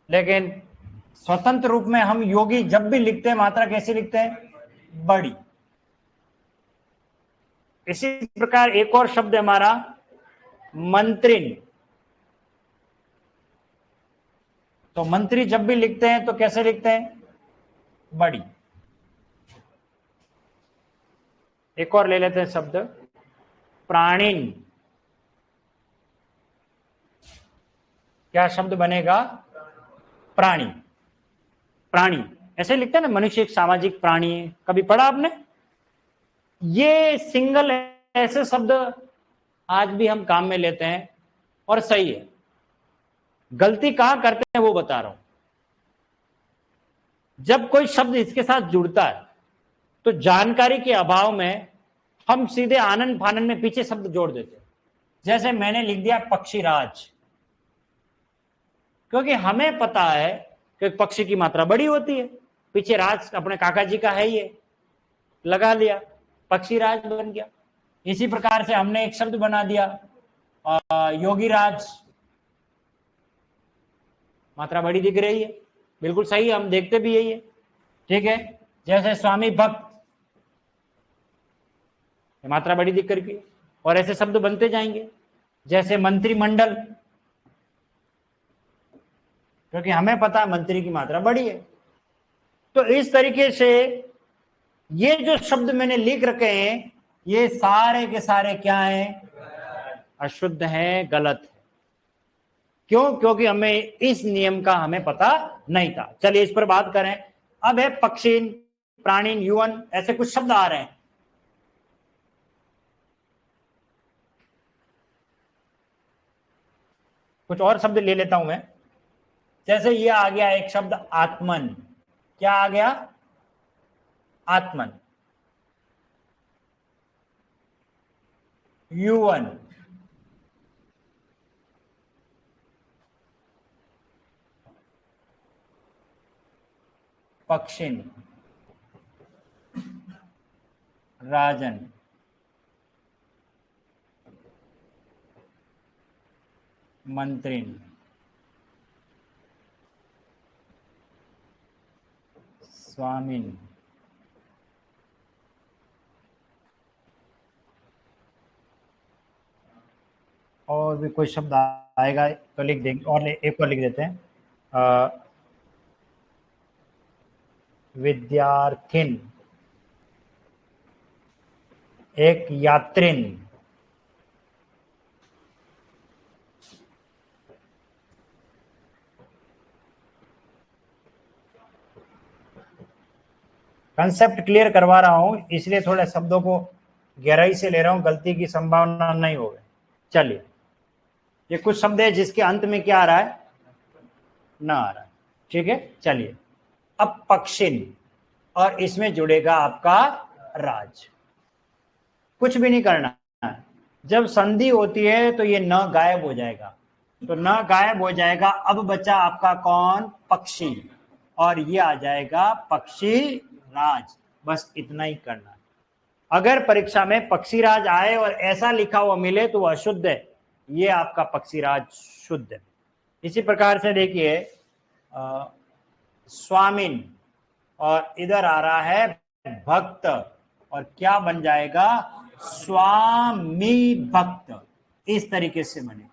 लेकिन स्वतंत्र रूप में हम योगी जब भी लिखते हैं मात्रा कैसी लिखते हैं? बड़ी। इसी प्रकार एक और शब्द है हमारा मंत्रिन, तो मंत्री जब भी लिखते हैं तो कैसे लिखते हैं? बड़ी। एक और ले लेते हैं शब्द प्राणिन, क्या शब्द बनेगा? प्राणी। प्राणी ऐसे लिखते हैं ना, मनुष्य एक सामाजिक प्राणी है, कभी पढ़ा आपने? ये सिंगल ऐसे शब्द आज भी हम काम में लेते हैं और सही है। गलती कहां करते हैं वो बता रहा हूं। जब कोई शब्द इसके साथ जुड़ता है तो जानकारी के अभाव में हम सीधे आनंद फानंद में पीछे शब्द जोड़ देते हैं। जैसे मैंने लिख दिया पक्षीराज, क्योंकि हमें पता है कि पक्षी की मात्रा बड़ी होती है, पीछे राज अपने काका जी का है, ये लगा लिया, पक्षीराज बन गया। इसी प्रकार से हमने एक शब्द बना दिया योगीराज, मात्रा बड़ी दिख रही है, बिल्कुल सही है, हम देखते भी यही है, ठीक है। जैसे स्वामी भक्त, मात्रा बड़ी दिख करके, और ऐसे शब्द बनते जाएंगे। जैसे मंत्रिमंडल, क्योंकि हमें पता है मंत्री की मात्रा बड़ी है। तो इस तरीके से ये जो शब्द मैंने लिख रखे हैं ये सारे के सारे क्या हैं? अशुद्ध है, गलत है। क्यों? क्योंकि हमें इस नियम का हमें पता नहीं था। चलिए इस पर बात करें। अब है पक्षीन, प्राणीन, युवन, ऐसे कुछ शब्द आ रहे हैं। कुछ और शब्द ले लेता हूं मैं। जैसे ये आ गया एक शब्द आत्मन। क्या आ गया? आत्मन। युवन, पक्षिन, राजन, मंत्रिन, स्वामिन, और भी कोई शब्द आएगा तो लिख देंगे, और एक और लिख देते हैं। विद्यार्थिन, एक यात्रिन, कंसेप्ट क्लियर करवा रहा हूं इसलिए थोड़े शब्दों को गहराई से ले रहा हूं, गलती की संभावना नहीं होगी। चलिए ये कुछ शब्द है जिसके अंत में क्या आ रहा है? ना आ रहा है। ठीक है, चलिए अब पक्षिन, और इसमें जुड़ेगा आपका राज। कुछ भी नहीं करना है। जब संधि होती है तो ये न गायब हो जाएगा, तो न गायब हो जाएगा। अब बचा आपका कौन? पक्षी, और ये आ जाएगा पक्षी राज। बस इतना ही करना है। अगर परीक्षा में पक्षी राज आए और ऐसा लिखा हुआ मिले तो वह अशुद्ध है, ये आपका पक्षी राज शुद्ध है। इसी प्रकार से देखिए स्वामिन, और इधर आ रहा है भक्त, और क्या बन जाएगा? स्वामी भक्त। इस तरीके से बनेगा।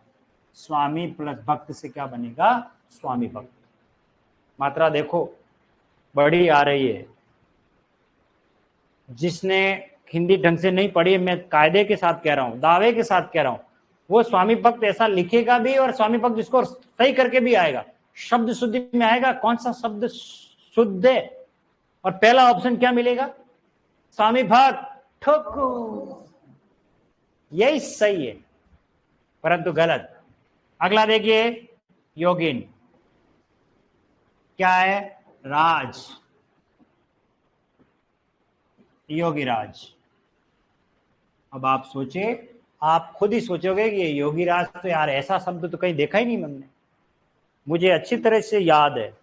स्वामी प्लस भक्त से क्या बनेगा? स्वामी भक्त। मात्रा देखो बड़ी आ रही है। जिसने हिंदी ढंग से नहीं पढ़ी, मैं कायदे के साथ कह रहा हूं, दावे के साथ कह रहा हूं, वो स्वामी भक्त ऐसा लिखेगा भी, और स्वामी भक्त जिसको सही करके भी आएगा, शब्द शुद्धि में आएगा। कौन सा शब्द शुद्ध है? और पहला ऑप्शन क्या मिलेगा? स्वामी भक्त। ठोको, यही सही है, परंतु गलत। अगला देखिए योगिन, क्या है? राज, योगी राज। अब आप सोचे, आप खुद ही सोचोगे कि योगी राज तो यार ऐसा शब्द तो कहीं देखा ही नहीं हमने। मुझे अच्छी तरह से याद है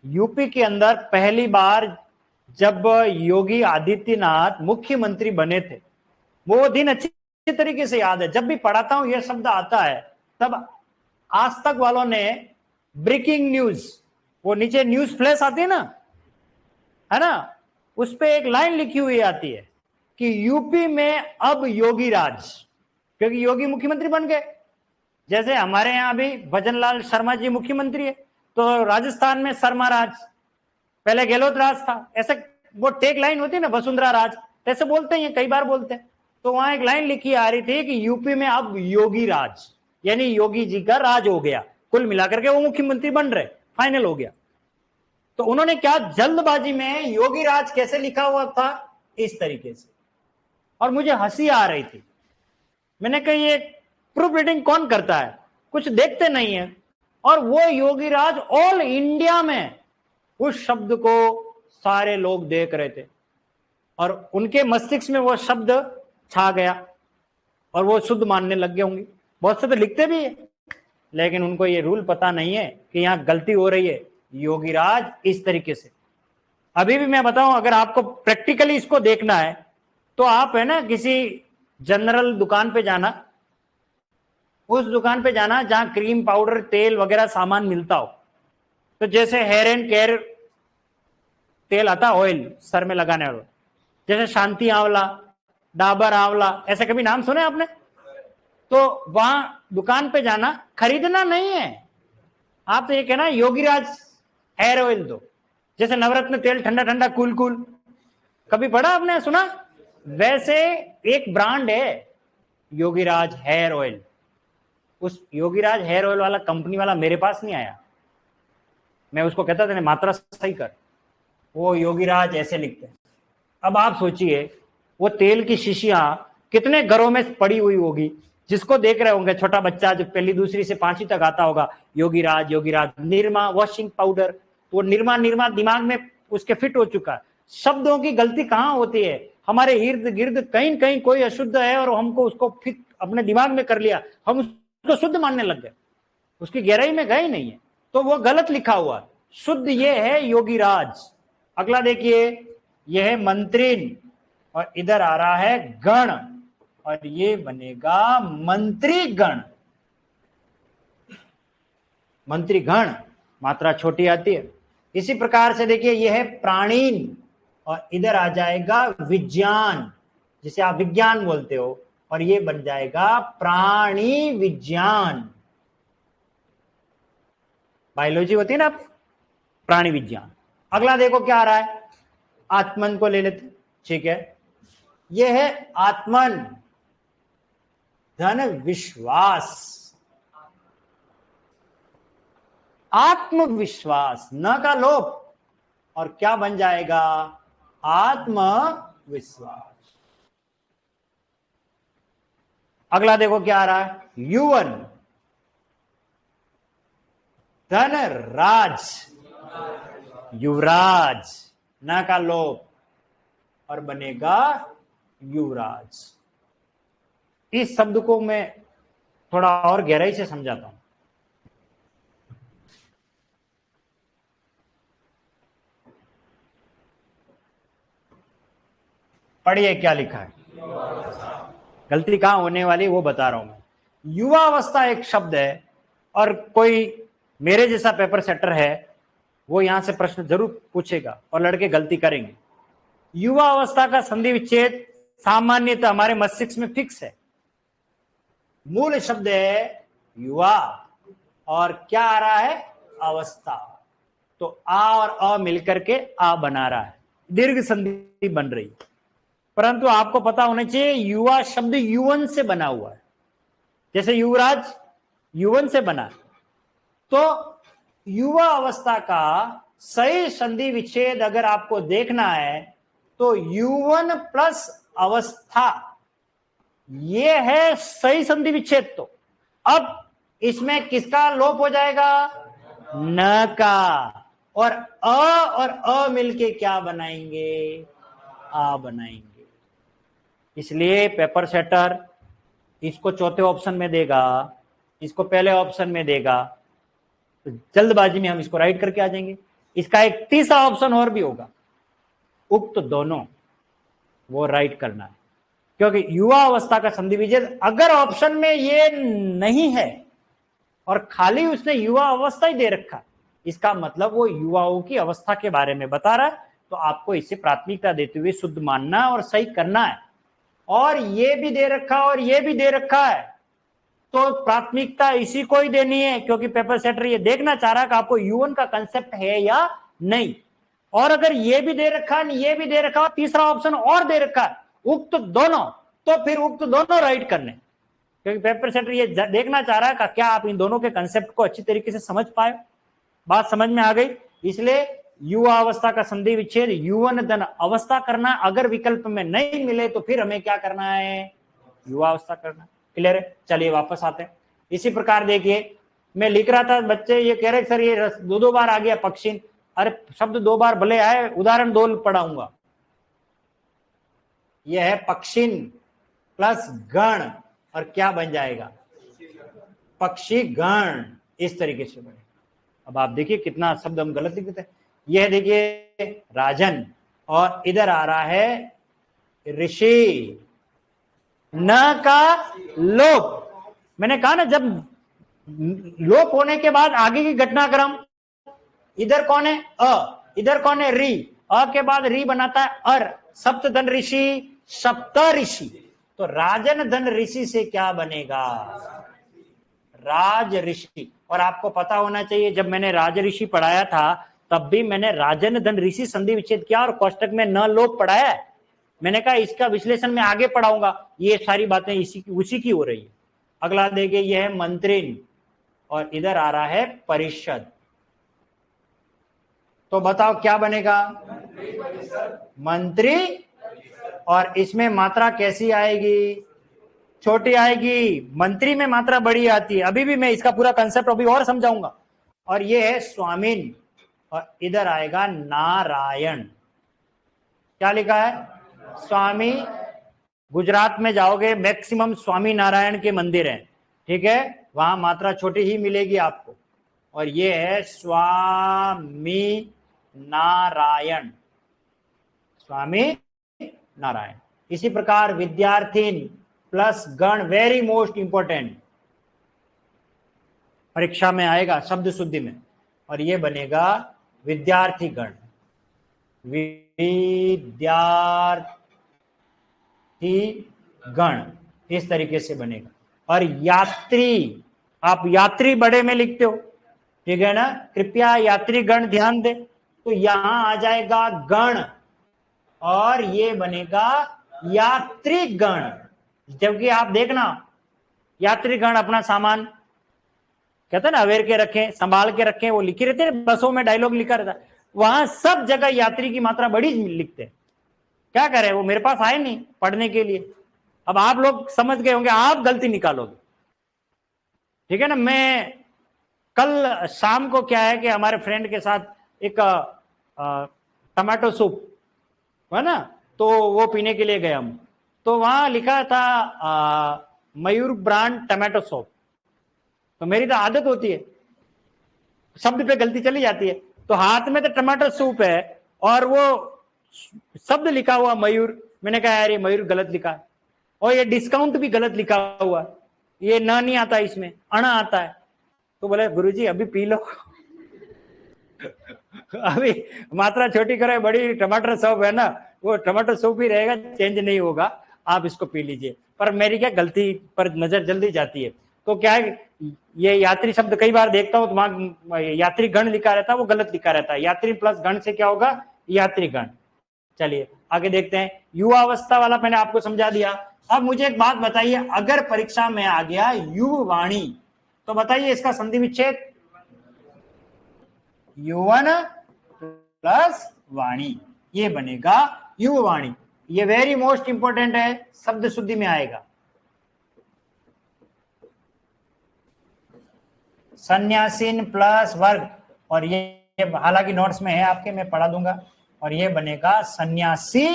यूपी के अंदर पहली बार जब योगी आदित्यनाथ मुख्यमंत्री बने थे, वो दिन अच्छी तरीके से याद है। जब भी पढ़ाता हूं यह शब्द आता है, तब आज तक वालों ने ब्रेकिंग न्यूज, वो नीचे न्यूज फ्लैश आती है ना, उस पे एक लाइन लिखी हुई आती है कि यूपी में अब योगी राज, क्योंकि योगी मुख्यमंत्री बन गए। जैसे हमारे यहां अभी भजनलाल शर्मा जी मुख्यमंत्री है, तो राजस्थान में शर्मा राज, पहले गहलोत राज था। ऐसे वो टेक लाइन होती है ना, वसुंधरा राज, ऐसे बोलते हैं, कई बार बोलते हैं। तो वहां एक लाइन लिखी आ रही थी कि यूपी में अब योगी राज, यानी योगी जी का राज हो गया। कुल मिलाकर के वो मुख्यमंत्री बन रहे, फाइनल हो गया। तो उन्होंने क्या जल्दबाजी में योगी राज कैसे लिखा हुआ था? इस तरीके से, और मुझे हंसी आ रही थी। मैंने कहा ये प्रूफ रीडिंग कौन करता है? कुछ देखते नहीं है। और वो योगी राज ऑल इंडिया में उस शब्द को सारे लोग देख रहे थे, और उनके मस्तिष्क में वो शब्द छा गया, और वो शुद्ध मानने लग गए होंगे। बहुत से तो लिखते भी है, लेकिन उनको ये रूल पता नहीं है कि यहां गलती हो रही है। योगीराज इस तरीके से, अभी भी मैं बताऊं, अगर आपको प्रैक्टिकली इसको देखना है तो आप है ना किसी जनरल दुकान पे जाना, उस दुकान पे जाना जहां क्रीम, पाउडर, तेल वगैरह सामान मिलता हो। तो जैसे हेयर एंड केयर तेल आता, ऑयल सर में लगाने वाला, जैसे शांति आंवला, डाबर आंवला, ऐसे कभी नाम सुने आपने? तो वहां दुकान पे जाना, खरीदना नहीं है, आप तो ये कहना योगीराज हेयर ऑयल दो, जैसे नवरत्न तेल ठंडा ठंडा कूल कूल, कभी पढ़ा आपने, सुना? वैसे एक ब्रांड है योगीराज हेयर ऑयल। उस योगीराज हेयर ऑयल वाला कंपनी वाला मेरे पास नहीं आया, मैं उसको कहता था मात्रा सही कर, वो योगीराज ऐसे लिखते हैं। अब आप सोचिए वो तेल की शीशियां कितने घरों में पड़ी हुई होगी, जिसको देख रहे होंगे छोटा बच्चा जो पहली दूसरी से पांचवी तक आता होगा, योगीराज योगीराज, निरमा वॉशिंग पाउडर, तो निरमा निरमा दिमाग में उसके फिट हो चुका है। शब्दों की गलती कहां होती है? हमारे इर्द गिर्द कहीं कहीं कोई अशुद्ध है और हमको उसको फिट अपने दिमाग में कर लिया, हम उसको शुद्ध मानने लग गए, उसकी गहराई में गए नहीं है, तो वो गलत लिखा हुआ है। शुद्ध ये है योगीराज। अगला देखिए, यह है मंत्रिन और इधर आ रहा है गण, और ये बनेगा मंत्रीगण। मंत्रीगण मात्रा छोटी आती है। इसी प्रकार से देखिए यह है प्राणीन और इधर आ जाएगा विज्ञान, जिसे आप विज्ञान बोलते हो, और ये बन जाएगा प्राणी विज्ञान। बायोलॉजी होती है ना, प्राणी विज्ञान। अगला देखो क्या आ रहा है, आत्मन को ले लेते, ठीक है। यह है आत्मन धन विश्वास, आत्मविश्वास, न का लोप, और क्या बन जाएगा? आत्मविश्वास। अगला देखो क्या आ रहा है, युवन धन राज, युवराज, न का लोप, और बनेगा युवराज। इस शब्द को मैं थोड़ा और गहराई से समझाता हूं। पढ़िए क्या लिखा है, गलती कहां होने वाली वो बता रहा हूं मैं। युवा अवस्था एक शब्द है, और कोई मेरे जैसा पेपर सेटर है वो यहां से प्रश्न जरूर पूछेगा और लड़के गलती करेंगे। युवा अवस्था का संधि विच्छेद सामान्यतः हमारे मस्तिष्क में फिक्स है। मूल शब्द है युवा, और क्या आ रहा है? अवस्था। तो आ और अ मिलकर के आ बना रहा है, दीर्घ संधि बन रही है। परंतु आपको पता होना चाहिए युवा शब्द युवन से बना हुआ है, जैसे युवराज युवन से बना। तो युवा अवस्था का सही संधि विच्छेद अगर आपको देखना है तो युवन प्लस अवस्था, ये है सही संधि विच्छेद। तो अब इसमें किसका लोप हो जाएगा? न का, और अ मिलके क्या बनाएंगे? आ बनाएंगे। इसलिए पेपर सेटर इसको चौथे ऑप्शन में देगा, इसको पहले ऑप्शन में देगा, तो जल्दबाजी में हम इसको राइट करके आ जाएंगे। इसका एक तीसरा ऑप्शन और भी होगा, उक्त दोनों, वो राइट करना है, क्योंकि युवा अवस्था का संधि विच्छेद अगर ऑप्शन में ये नहीं है और खाली उसने युवा अवस्था ही दे रखा, इसका मतलब वो युवाओं की अवस्था के बारे में बता रहा है, तो आपको इसे प्राथमिकता देते हुए शुद्ध मानना और सही करना है। और ये भी दे रखा और ये भी दे रखा है, तो प्राथमिकता इसी को ही देनी है, क्योंकि पेपर सेटर ये देखना चाह रहा है कि आपको युवन का कंसेप्ट है या नहीं। और अगर ये भी दे रखा है, ये भी दे रखा है, तीसरा ऑप्शन और दे रखा है, उक्त दोनों, तो फिर उक्त दोनों राइट करने, क्योंकि पेपर सेटर ये देखना चाह रहा है कि क्या आप इन दोनों के कंसेप्ट को अच्छी तरीके से समझ पाए। बात समझ में आ गई? इसलिए युवा अवस्था का संधि विच्छेद युवन धन अवस्था करना, अगर विकल्प में नहीं मिले तो फिर हमें क्या करना है? युवा अवस्था करना। क्लियर है? चलिए वापस आते हैं। इसी प्रकार देखिए, मैं लिख रहा था, बच्चे ये कह रहे सर ये दो बार आ गया पक्षिन। अरे शब्द दो बार भले आए, उदाहरण दो पढ़ाऊंगा। यह है पक्षिन प्लस गण, और क्या बन जाएगा? पक्षी गण। इस तरीके से बने। अब आप देखिए कितना शब्द हम गलत लिख देते हैं। यह देखिए राजन, और इधर आ रहा है ऋषि, न का लोप। मैंने कहा ना, जब लोप होने के बाद आगे की घटनाक्रम, इधर कौन है? अ, इधर कौन है? री। अ के बाद री बनाता है अर, सप्त धन ऋषि, सप्त ऋषि। तो राजन धन ऋषि से क्या बनेगा? राज ऋषि। और आपको पता होना चाहिए, जब मैंने राज ऋषि पढ़ाया था तब भी मैंने राजन धन ऋषि संधि विच्छेद किया और कोष्टक में न लोप पढ़ाया है। मैंने कहा इसका विश्लेषण मैं आगे पढ़ाऊंगा। ये सारी बातें उसी की हो रही है। अगला देखिए, यह है मंत्रिन और इधर आ रहा है परिषद। तो बताओ क्या बनेगा? मंत्री। और इसमें मात्रा कैसी आएगी? छोटी आएगी। मंत्री में मात्रा बड़ी आती है। अभी भी मैं इसका पूरा कंसेप्ट अभी और समझाऊंगा। और ये है स्वामीन और इधर आएगा नारायण। क्या लिखा है? स्वामी। गुजरात में जाओगे मैक्सिमम स्वामी नारायण के मंदिर हैं, ठीक है, वहां मात्रा छोटी ही मिलेगी आपको। और ये है स्वामी नारायण, स्वामी नारायण। इसी प्रकार विद्यार्थीन प्लस गण, वेरी मोस्ट इंपोर्टेंट, परीक्षा में आएगा शब्द शुद्धि में। और ये बनेगा विद्यार्थी गण, विद्यार्थी गण, इस तरीके से बनेगा। और यात्री, आप यात्री बड़े में लिखते हो, ठीक है ना, कृपया यात्री गण ध्यान दे। तो यहां आ जाएगा गण और ये बनेगा यात्री गण। जबकि आप देखना, यात्रीगण अपना सामान कहते हैं ना अवेयर के रखें, संभाल के रखें, वो लिखे रहते हैं बसों में, डायलॉग लिखा रहता है, वहां सब जगह यात्री की मात्रा बड़ी लिखते हैं। क्या करें, वो मेरे पास आए नहीं पढ़ने के लिए। अब आप लोग समझ गए होंगे, आप गलती निकालोगे, ठीक है ना। मैं कल शाम को क्या है कि हमारे फ्रेंड के साथ एक टमाटो सूप है ना, तो वो पीने के लिए गए हम। तो वहां लिखा था मयूर ब्रांड टमाटो सूप। तो मेरी तो आदत होती है, शब्द पे गलती चली जाती है। तो हाथ में तो टमाटो सूप है और वो शब्द लिखा हुआ मयूर। मैंने कहा यार ये मयूर गलत लिखा है, और ये डिस्काउंट भी गलत लिखा हुआ, ये न नहीं आता, इसमें अणा आता है। तो बोले गुरुजी अभी पी लो अभी मात्रा छोटी करे, बड़ी टमाटर सूप है ना, वो टमाटर सूप ही रहेगा, चेंज नहीं होगा, आप इसको पी लीजिए। पर मेरी क्या गलती पर नजर जल्दी जाती है। तो क्या है, ये यात्री शब्द कई बार देखता हूं तो वहां यात्री गण लिखा रहता है, वो गलत लिखा रहता है। यात्री प्लस गण से क्या होगा? यात्री गण। चलिए आगे देखते हैं। युवावस्था वाला मैंने आपको समझा दिया। अब मुझे एक बात बताइए, अगर परीक्षा में आ गया युवाणी, तो बताइए इसका संधि विच्छेद। युवन प्लस वाणी, ये बनेगा युवाणी। ये वेरी मोस्ट इंपोर्टेंट है, शब्द शुद्धि में आएगा। सन्यासीन प्लस वर्ग, और ये हालांकि नोट्स में है आपके, मैं पढ़ा दूंगा। और ये बनेगा सन्यासी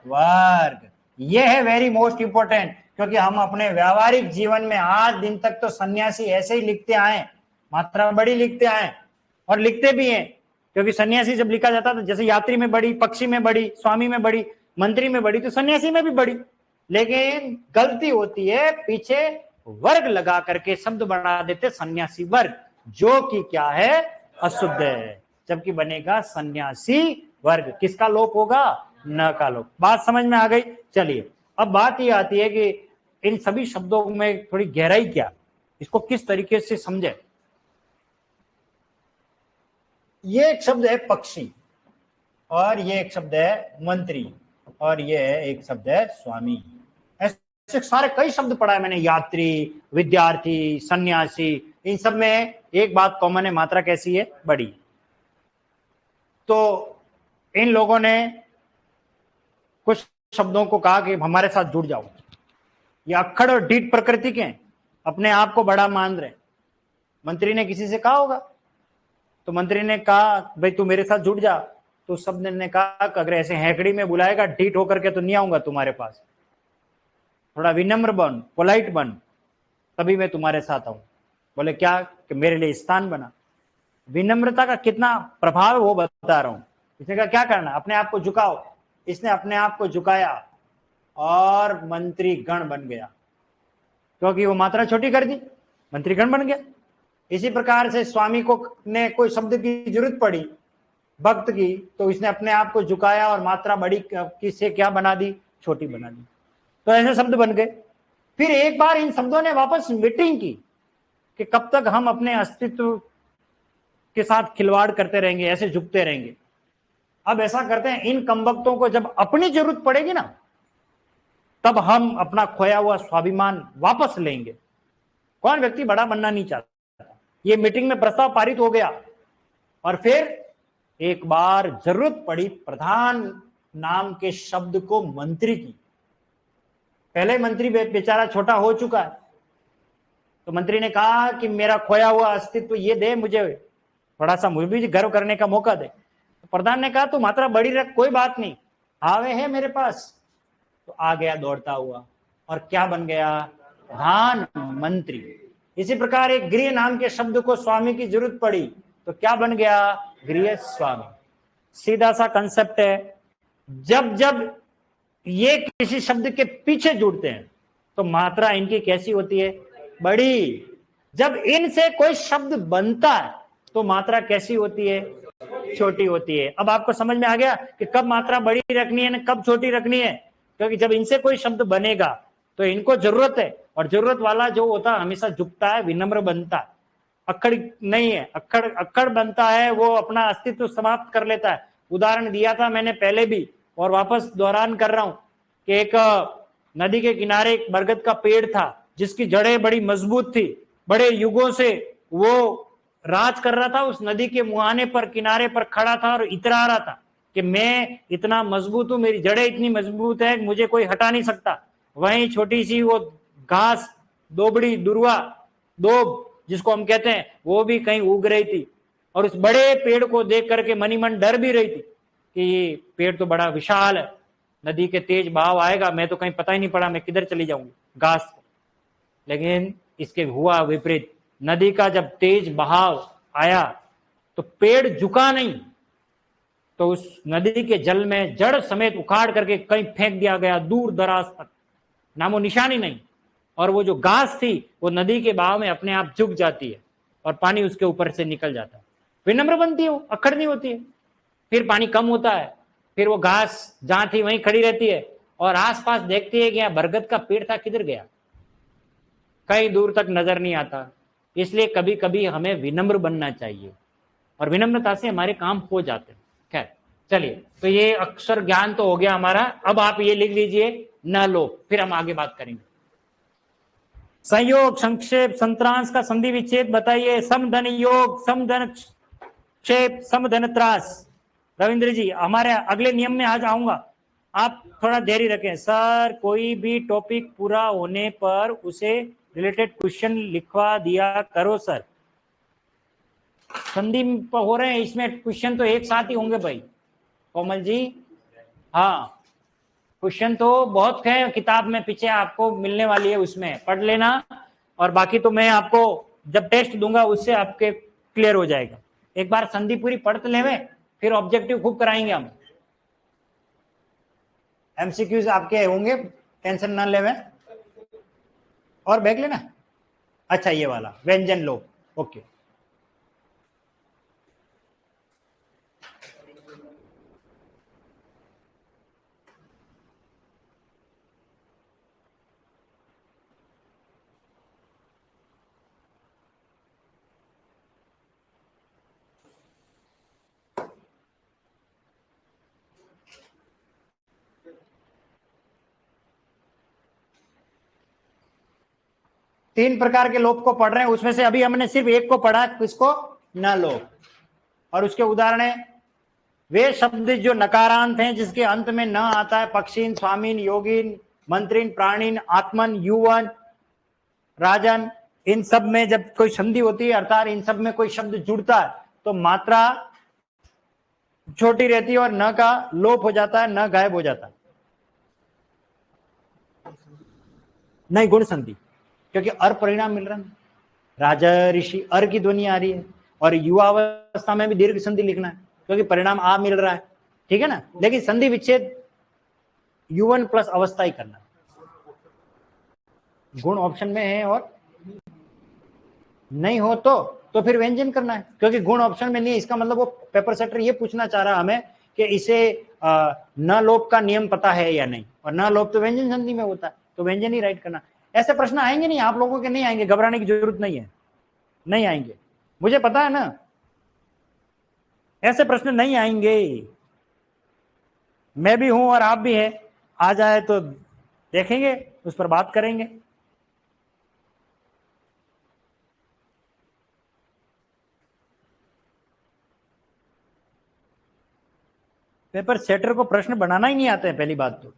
वर्ग। ये है वेरी मोस्ट इंपोर्टेंट, क्योंकि हम अपने व्यावहारिक जीवन में आज दिन तक तो सन्यासी ऐसे ही लिखते आए, मात्रा बड़ी लिखते आए और लिखते भी हैं। क्योंकि सन्यासी जब लिखा जाता तो जैसे यात्री में बड़ी, पक्षी में बड़ी, स्वामी में बड़ी, मंत्री में बड़ी, तो सन्यासी में भी बड़ी। लेकिन गलती होती है, पीछे वर्ग लगा करके शब्द बना देते सन्यासी वर्ग, जो कि क्या है? अशुद्ध है। जबकि बनेगा सन्यासी वर्ग। किसका लोप होगा? न का लोप। बात समझ में आ गई? चलिए अब बात ये आती है कि इन सभी शब्दों में थोड़ी गहराई क्या, इसको किस तरीके से समझे। ये एक शब्द है पक्षी, और ये एक शब्द है मंत्री, और ये एक शब्द है स्वामी। ऐसे सारे कई शब्द पढ़ा है मैंने, यात्री, विद्यार्थी, सन्यासी। इन सब में एक बात कॉमन है, मात्रा कैसी है? बड़ी। तो इन लोगों ने कुछ शब्दों को कहा कि हमारे साथ जुड़ जाओ। ये अक्खड़ और डीठ प्रकृति के हैं, अपने आप को बड़ा मान रहे। मंत्री ने किसी से कहा होगा, तो मंत्री ने कहा भाई तू मेरे साथ जुड़ जा। तो शब्द ने कहा कि अगर ऐसे हैकड़ी में बुलाएगा डीठ होकर के तो नहीं आऊंगा तुम्हारे पास, थोड़ा विनम्र बन, पोलाइट बन, तभी मैं तुम्हारे साथ आऊं। बोले क्या? कि मेरे लिए स्थान बना। विनम्रता का कितना प्रभाव वो बता रहा हूं। इसने कहा क्या करना, अपने आप को झुकाओ। इसने अपने आप को झुकाया और मंत्री गण बन गया, क्योंकि वो मात्रा छोटी कर दी, मंत्री गण बन गया। इसी प्रकार से स्वामी को ने कोई शब्द की जरूरत पड़ी भक्त की, तो इसने अपने आप को झुकाया और मात्रा बड़ी किससे क्या बना दी? छोटी बना दी। तो ऐसे शब्द बन गए। फिर एक बार इन शब्दों ने वापस मीटिंग की, कि कब तक हम अपने अस्तित्व के साथ खिलवाड़ करते रहेंगे, ऐसे झुकते रहेंगे। अब ऐसा करते हैं, इन कमबख्तों को जब अपनी जरूरत पड़ेगी ना, तब हम अपना खोया हुआ स्वाभिमान वापस लेंगे। कौन व्यक्ति बड़ा बनना नहीं चाहता? ये मीटिंग में प्रस्ताव पारित हो गया और फिर एक बार जरूरत पड़ी प्रधान नाम के शब्द को मंत्री की। पहले मंत्री बेचारा छोटा हो चुका है, तो मंत्री ने कहा कि मेरा खोया हुआ अस्तित्व ये दे, मुझे थोड़ा सा मुझे भी गर्व करने का मौका दे। तो प्रधान ने कहा तू मात्रा बड़ी रख, कोई बात नहीं, आवे है मेरे पास। तो आ गया दौड़ता हुआ और क्या बन गया? प्रधानमंत्री। इसी प्रकार एक गृह नाम के शब्द को स्वामी की जरूरत पड़ी, तो क्या बन गया? गृह स्वामी। सीधा सा कंसेप्ट है। जब जब ये किसी शब्द के पीछे जुड़ते हैं तो मात्रा इनकी कैसी होती है? बड़ी। जब इनसे कोई शब्द बनता है तो मात्रा कैसी होती है? छोटी होती है। अब आपको समझ में आ गया कि कब मात्रा बड़ी रखनी है ना कब छोटी रखनी है। क्योंकि जब इनसे कोई शब्द बनेगा तो इनको जरूरत है, और जरूरत वाला जो होता है हमेशा झुकता है, विनम्र बनता है, अक्खड़ नहीं है। अक्खड़ बनता है, वो अपना अस्तित्व समाप्त कर लेता है। उदाहरण दिया था मैंने पहले भी और वापस दोहरान कर रहा हूं कि एक नदी के किनारे एक बरगद का पेड़ था जिसकी जड़ें बड़ी मजबूत थी। बड़े युगों से वो राज कर रहा था, उस नदी के मुहाने पर किनारे पर खड़ा था और इतरा रहा था कि मैं इतना मजबूत हूं, मेरी जड़ें इतनी मजबूत है, मुझे कोई हटा नहीं सकता। वहीं छोटी सी वो घास, दोबड़ी, दुर्वा, दोब जिसको हम कहते हैं, वो भी कहीं उग रही थी। और उस बड़े पेड़ को देख करके मनी मन डर भी रही थी कि ये पेड़ तो बड़ा विशाल है, नदी के तेज बहाव आएगा, मैं तो कहीं पता ही नहीं पड़ा मैं किधर चली जाऊंगी घास। लेकिन इसके हुआ विपरीत। नदी का जब तेज बहाव आया तो पेड़ झुका नहीं, तो उस नदी के जल में जड़ समेत उखाड़ करके कहीं फेंक दिया गया, दूर दराज तक, नामो निशानी नहीं। और वो जो घास थी वो नदी के बहाव में अपने आप झुक जाती है और पानी उसके ऊपर से निकल जाता है, विनम्र बनती है, वो अक्खड़ नहीं होती है। फिर पानी कम होता है, फिर वो घास जहां थी वहीं खड़ी रहती है और आसपास देखती है कि यहाँ बरगद का पेड़ था, किधर गया, कहीं दूर तक नजर नहीं आता। इसलिए कभी कभी हमें विनम्र बनना चाहिए और विनम्रता से हमारे काम हो जाते हैं। खैर चलिए, तो ये अक्षर ज्ञान तो हो गया हमारा। अब आप ये लिख लीजिए न लो, फिर हम आगे बात करेंगे। संयोग, संक्षेप, संत्रांश का संधि विच्छेद बताइए। समधन योग, समधन क्षेप, समधन त्रास। रविंद्र जी, हमारे अगले नियम में आज आऊंगा, आप थोड़ा धैर्य रखें। सर कोई भी टॉपिक पूरा होने पर उसे रिलेटेड क्वेश्चन लिखवा दिया करो सर। संधि हो रहे हैं, इसमें क्वेश्चन तो एक साथ ही होंगे भाई। कोमल जी, हाँ क्वेश्चन तो बहुत है किताब में, पीछे आपको मिलने वाली है, उसमें पढ़ लेना। और बाकी तो मैं आपको जब टेस्ट दूंगा उससे आपके क्लियर हो जाएगा। एक बार संधि पूरी पढ़ लेवे, फिर ऑब्जेक्टिव खूब कराएंगे हम। एमसीक्यूज आपके होंगे, टेंशन ना लेवे। और बैग लेना। अच्छा ये वाला व्यंजन लो, ओके। तीन प्रकार के लोप को पढ़ रहे हैं, उसमें से अभी हमने सिर्फ एक को पढ़ा, किसको? न लोप। और उसके उदाहरण है वे शब्द जो नकारांत हैं, जिसके अंत में न आता है, पक्षीन, स्वामीन, योगीन, मंत्रीन, प्राणीन, आत्मन, युवन, राजन। इन सब में जब कोई संधि होती है, अर्थात इन सब में कोई शब्द जुड़ता है, तो मात्रा छोटी रहती है और न का लोप हो जाता है, न गायब हो जाता है। नहीं, गुण संधि, क्योंकि अर परिणाम मिल रहा है। राजा ऋषि अर की ध्वनि आ रही है, और युवावस्था में भी दीर्घ संधि लिखना है क्योंकि परिणाम आ मिल रहा है, ठीक है ना। लेकिन संधि विच्छेद युवन प्लस अवस्था ही करना है। गुण ऑप्शन में है और नहीं हो तो फिर व्यंजन करना है, क्योंकि गुण ऑप्शन में नहीं है। इसका मतलब वो पेपर सेटर ये पूछना चाह रहा हमें कि इसे न लोप का नियम पता है या नहीं, और न लोप तो व्यंजन संधि में होता है, तो व्यंजन ही राइट करना। ऐसे प्रश्न आएंगे नहीं आप लोगों के, नहीं आएंगे, घबराने की जरूरत नहीं है। नहीं आएंगे, मुझे पता है ना, ऐसे प्रश्न नहीं आएंगे। मैं भी हूं और आप भी हैं, आ जाए तो देखेंगे, उस पर बात करेंगे। पेपर सेटर को प्रश्न बनाना ही नहीं आते हैं, पहली बात तो।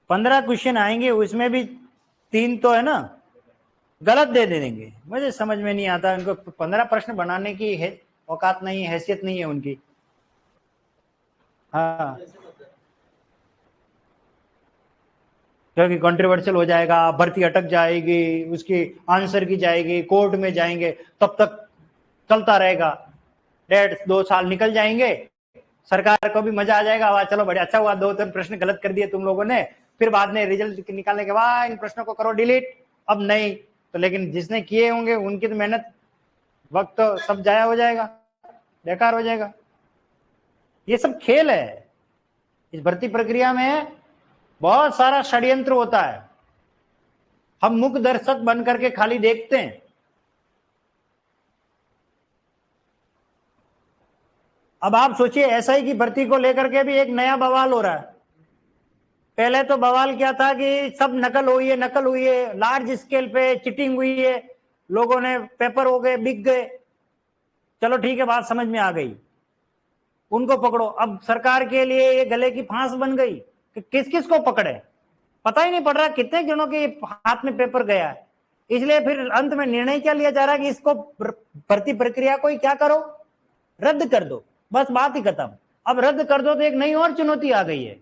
15 क्वेश्चन आएंगे, उसमें भी 3 तो है ना गलत दे देंगे। मुझे समझ में नहीं आता, उनको 15 प्रश्न बनाने की औकात नहीं है, हैसियत नहीं है उनकी। हाँ, क्योंकि कंट्रोवर्शियल हो जाएगा, भर्ती अटक जाएगी, उसकी आंसर की जाएगी, कोर्ट में जाएंगे, तब तक चलता रहेगा। 1.5-2 साल निकल जाएंगे, सरकार को भी मजा आ जाएगा, वाह चलो बड़े अच्छा हुआ 2-3 प्रश्न गलत कर दिए तुम लोगों ने, फिर बाद में रिजल्ट निकालने के बाद इन प्रश्नों को करो डिलीट। अब नहीं तो, लेकिन जिसने किए होंगे उनकी तो मेहनत, वक्त तो सब जाया हो जाएगा, बेकार हो जाएगा। ये सब खेल है। इस भर्ती प्रक्रिया में बहुत सारा षड्यंत्र होता है, हम मुख दर्शक बन करके खाली देखते हैं। अब आप सोचिए, एसआई की भर्ती को लेकर के भी एक नया बवाल हो रहा है। पहले तो बवाल क्या था कि सब नकल हुई है, नकल हुई है, लार्ज स्केल पे चिटिंग हुई है, लोगों ने पेपर हो गए, बिक गए। चलो ठीक है, बात समझ में आ गई, उनको पकड़ो। अब सरकार के लिए ये गले की फांस बन गई कि किस किस को पकड़े, पता ही नहीं पड़ रहा कितने जनों के हाथ में पेपर गया है। इसलिए फिर अंत में निर्णय क्या लिया जा रहा है कि इसको भर्ती प्रक्रिया को ही क्या करो, रद्द कर दो, बस बात ही खत्म। अब रद्द कर दो तो एक नई और चुनौती आ गई है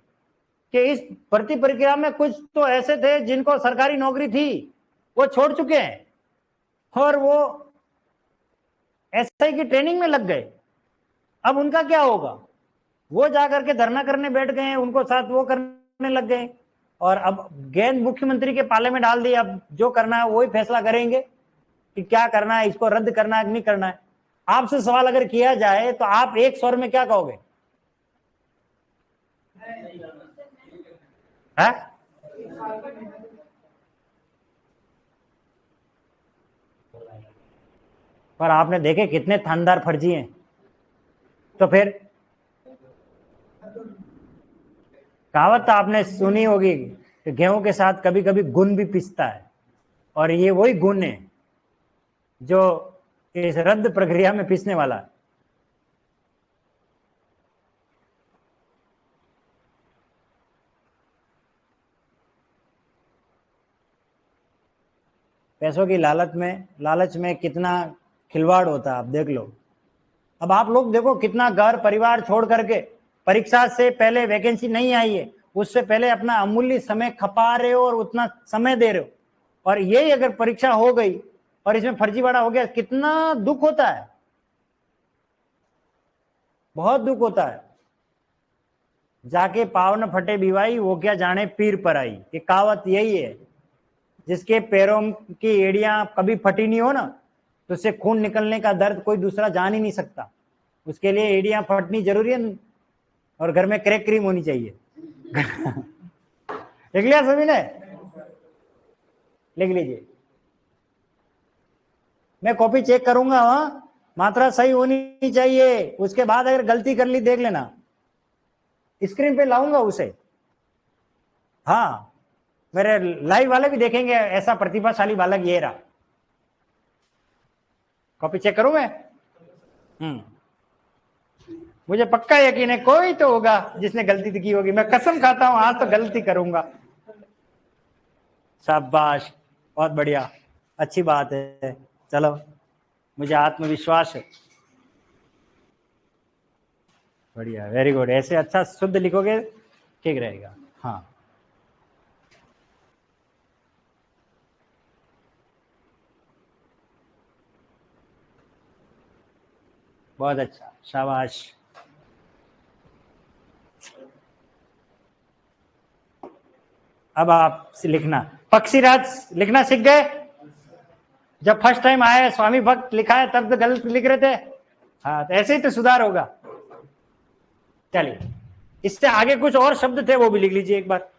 कि इस भर्ती प्रक्रिया में कुछ तो ऐसे थे जिनको सरकारी नौकरी थी, वो छोड़ चुके हैं और वो एसआई की ट्रेनिंग में लग गए। अब उनका क्या होगा? वो जाकर के धरना करने बैठ गए हैं, उनको साथ वो करने लग गए, और अब गेंद मुख्यमंत्री के पाले में डाल दी। अब जो करना है वही फैसला करेंगे कि क्या करना है, इसको रद्द करना है कि नहीं करना है। आपसे सवाल अगर किया जाए तो आप एक स्वर में क्या कहोगे? है? पर आपने देखे कितने थानदार फर्जी हैं, तो फिर कहावत तो आपने सुनी होगी कि गेहूं के साथ कभी कभी गुण भी पिसता है, और ये वही गुण है जो इस रद्द प्रक्रिया में पिसने वाला है। पैसों की लालच में कितना खिलवाड़ होता है, आप देख लो। अब आप लोग देखो, कितना घर परिवार छोड़ करके, परीक्षा से पहले वैकेंसी नहीं आई है, उससे पहले अपना अमूल्य समय खपा रहे हो और उतना समय दे रहे हो, और यही अगर परीक्षा हो गई और इसमें फर्जीवाड़ा हो गया, कितना दुख होता है, बहुत दुख होता है। जाके पाव न फटे बिवाई, वो क्या जाने पीर पर आई, ये कहावत यही है। जिसके पैरों की एड़ियां कभी फटी नहीं हो ना, तो उससे खून निकलने का दर्द कोई दूसरा जान ही नहीं सकता। उसके लिए एड़ियां फटनी जरूरी है, और घर में क्रैक क्रीम होनी चाहिए। लिख लिया सभी ने? लिख लीजिए, मैं कॉपी चेक करूंगा, वहां मात्रा सही होनी चाहिए। उसके बाद अगर गलती कर ली देख लेना, स्क्रीन पे लाऊंगा उसे। हाँ, मेरे लाइव वाले भी देखेंगे, ऐसा प्रतिभाशाली बालक ये रहा। कॉपी चेक करूं मैं? मुझे पक्का यकीन है कोई तो होगा जिसने गलती की होगी, मैं कसम खाता हूं आज तो गलती करूंगा। शाबाश, बहुत बढ़िया, अच्छी बात है। चलो, मुझे आत्मविश्वास है। बढ़िया, वेरी गुड, ऐसे अच्छा शुद्ध लिखोगे ठीक रहेगा। हाँ, बहुत अच्छा, शाबाश। अब आप लिखना, पक्षीराज लिखना सीख गए? जब फर्स्ट टाइम आए स्वामी भक्त लिखा है तब तो गलत लिख रहे थे। हाँ, तो ऐसे ही तो सुधार होगा। चलिए, इससे आगे कुछ और शब्द थे वो भी लिख लीजिए एक बार।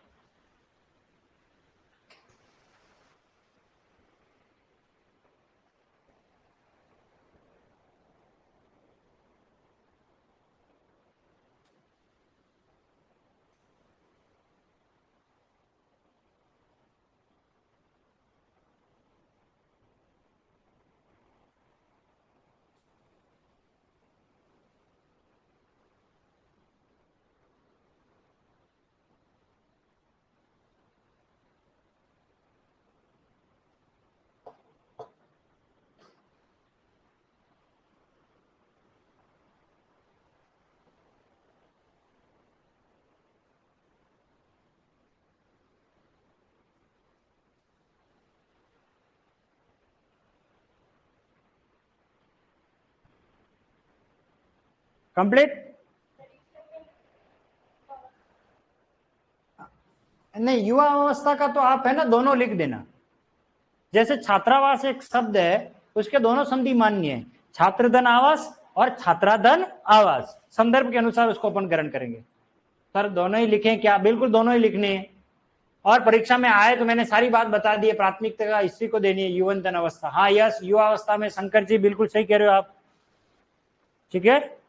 कंप्लीट? नहीं, युवा अवस्था का तो आप है ना दोनों लिख देना। जैसे छात्रावास एक शब्द है, उसके दोनों संधि मान्य है, छात्रधन आवास और छात्राधन आवास। संदर्भ के अनुसार उसको अपन ग्रहण करेंगे। सर दोनों ही लिखें क्या? बिल्कुल दोनों ही लिखने हैं। और परीक्षा में आए तो मैंने सारी बात बता दी है, प्राथमिकता इसी को देनी है, युवंतन अवस्था। हाँ यस, युवा अवस्था में शंकर जी बिल्कुल सही कह रहे हो आप। ठीक है,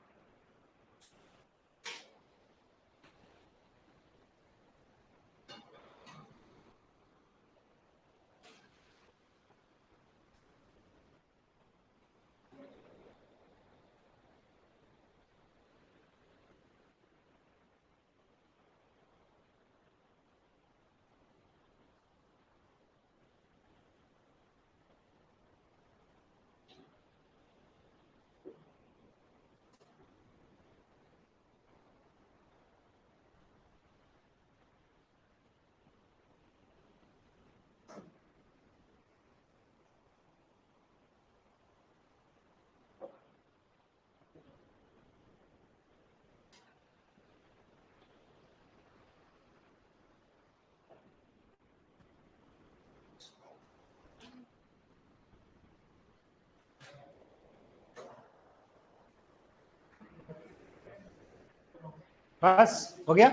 बस हो गया।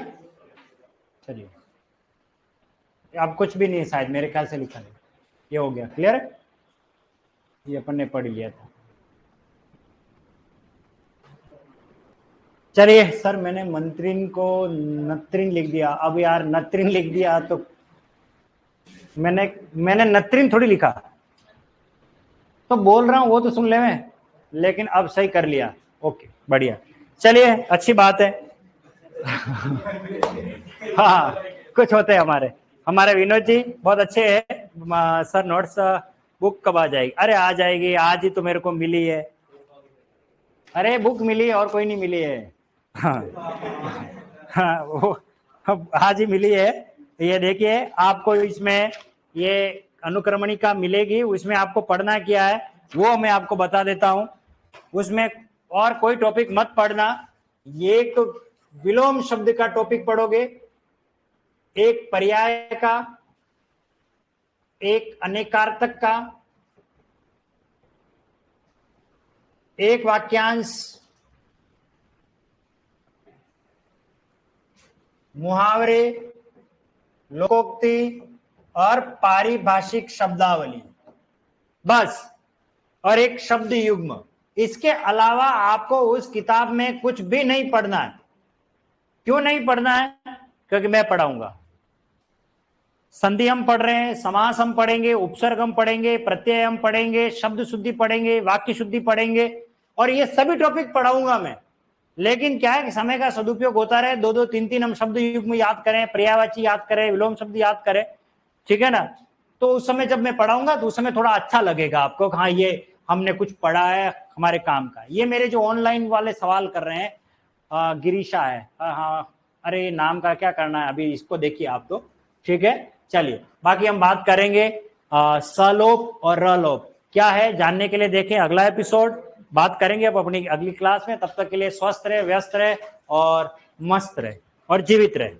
चलिए, अब कुछ भी नहीं है शायद, मेरे ख्याल से लिखा नहीं, ये हो गया क्लियर है, ये अपन ने पढ़ लिया था। चलिए सर, मैंने मंत्रिन को नत्रिन लिख दिया। अब यार नत्रिन लिख दिया तो मैंने नत्रिन थोड़ी लिखा, तो बोल रहा हूं वो तो सुन ले मैं, लेकिन अब सही कर लिया। ओके बढ़िया, चलिए अच्छी बात है। हाँ कुछ होते हैं हमारे हमारे विनोद जी बहुत अच्छे हैं। सर नोट्स बुक कब आ जाएगी? अरे आ जाएगी, आज ही तो मेरे को मिली है। अरे बुक मिली है और कोई नहीं मिली है। हाँ हाँ, वो आज ही मिली है। ये देखिए आपको इसमें ये अनुक्रमणिका मिलेगी, उसमें आपको पढ़ना क्या है वो मैं आपको बता देता हूं। उसमें और कोई टॉपिक मत पढ़ना, ये तो विलोम शब्द का टॉपिक पढ़ोगे, एक पर्याय का, एक अनेकार्थक का, एक वाक्यांश, मुहावरे, लोकोक्ति और पारिभाषिक शब्दावली, बस, और एक शब्द युग्म। इसके अलावा आपको उस किताब में कुछ भी नहीं पढ़ना है। क्यों नहीं पढ़ना है? क्योंकि मैं पढ़ाऊंगा। संधि हम पढ़ रहे हैं, समास हम पढ़ेंगे, उपसर्ग हम पढ़ेंगे, प्रत्यय हम पढ़ेंगे, शब्द शुद्धि पढ़ेंगे, वाक्य शुद्धि पढ़ेंगे, और ये सभी टॉपिक पढ़ाऊंगा मैं। लेकिन क्या है कि समय का सदुपयोग होता रहे, दो दो तीन तीन हम शब्द युग्म याद करें, पर्यायवाची याद करें, विलोम शब्द याद करें, ठीक है ना। तो उस समय जब मैं पढ़ाऊंगा तो उस समय थोड़ा अच्छा लगेगा आपको, हाँ ये हमने कुछ पढ़ा है हमारे काम का। ये मेरे जो ऑनलाइन वाले सवाल कर रहे हैं, गिरीशा है, हाँ अरे नाम का क्या करना है अभी, इसको देखिए आप तो, ठीक है। चलिए बाकी हम बात करेंगे सलोप और रलोप क्या है जानने के लिए देखें अगला एपिसोड, बात करेंगे अब अपनी अगली क्लास में। तब तक के लिए स्वस्थ रहे, व्यस्त रहे और मस्त रहे और जीवित रहे।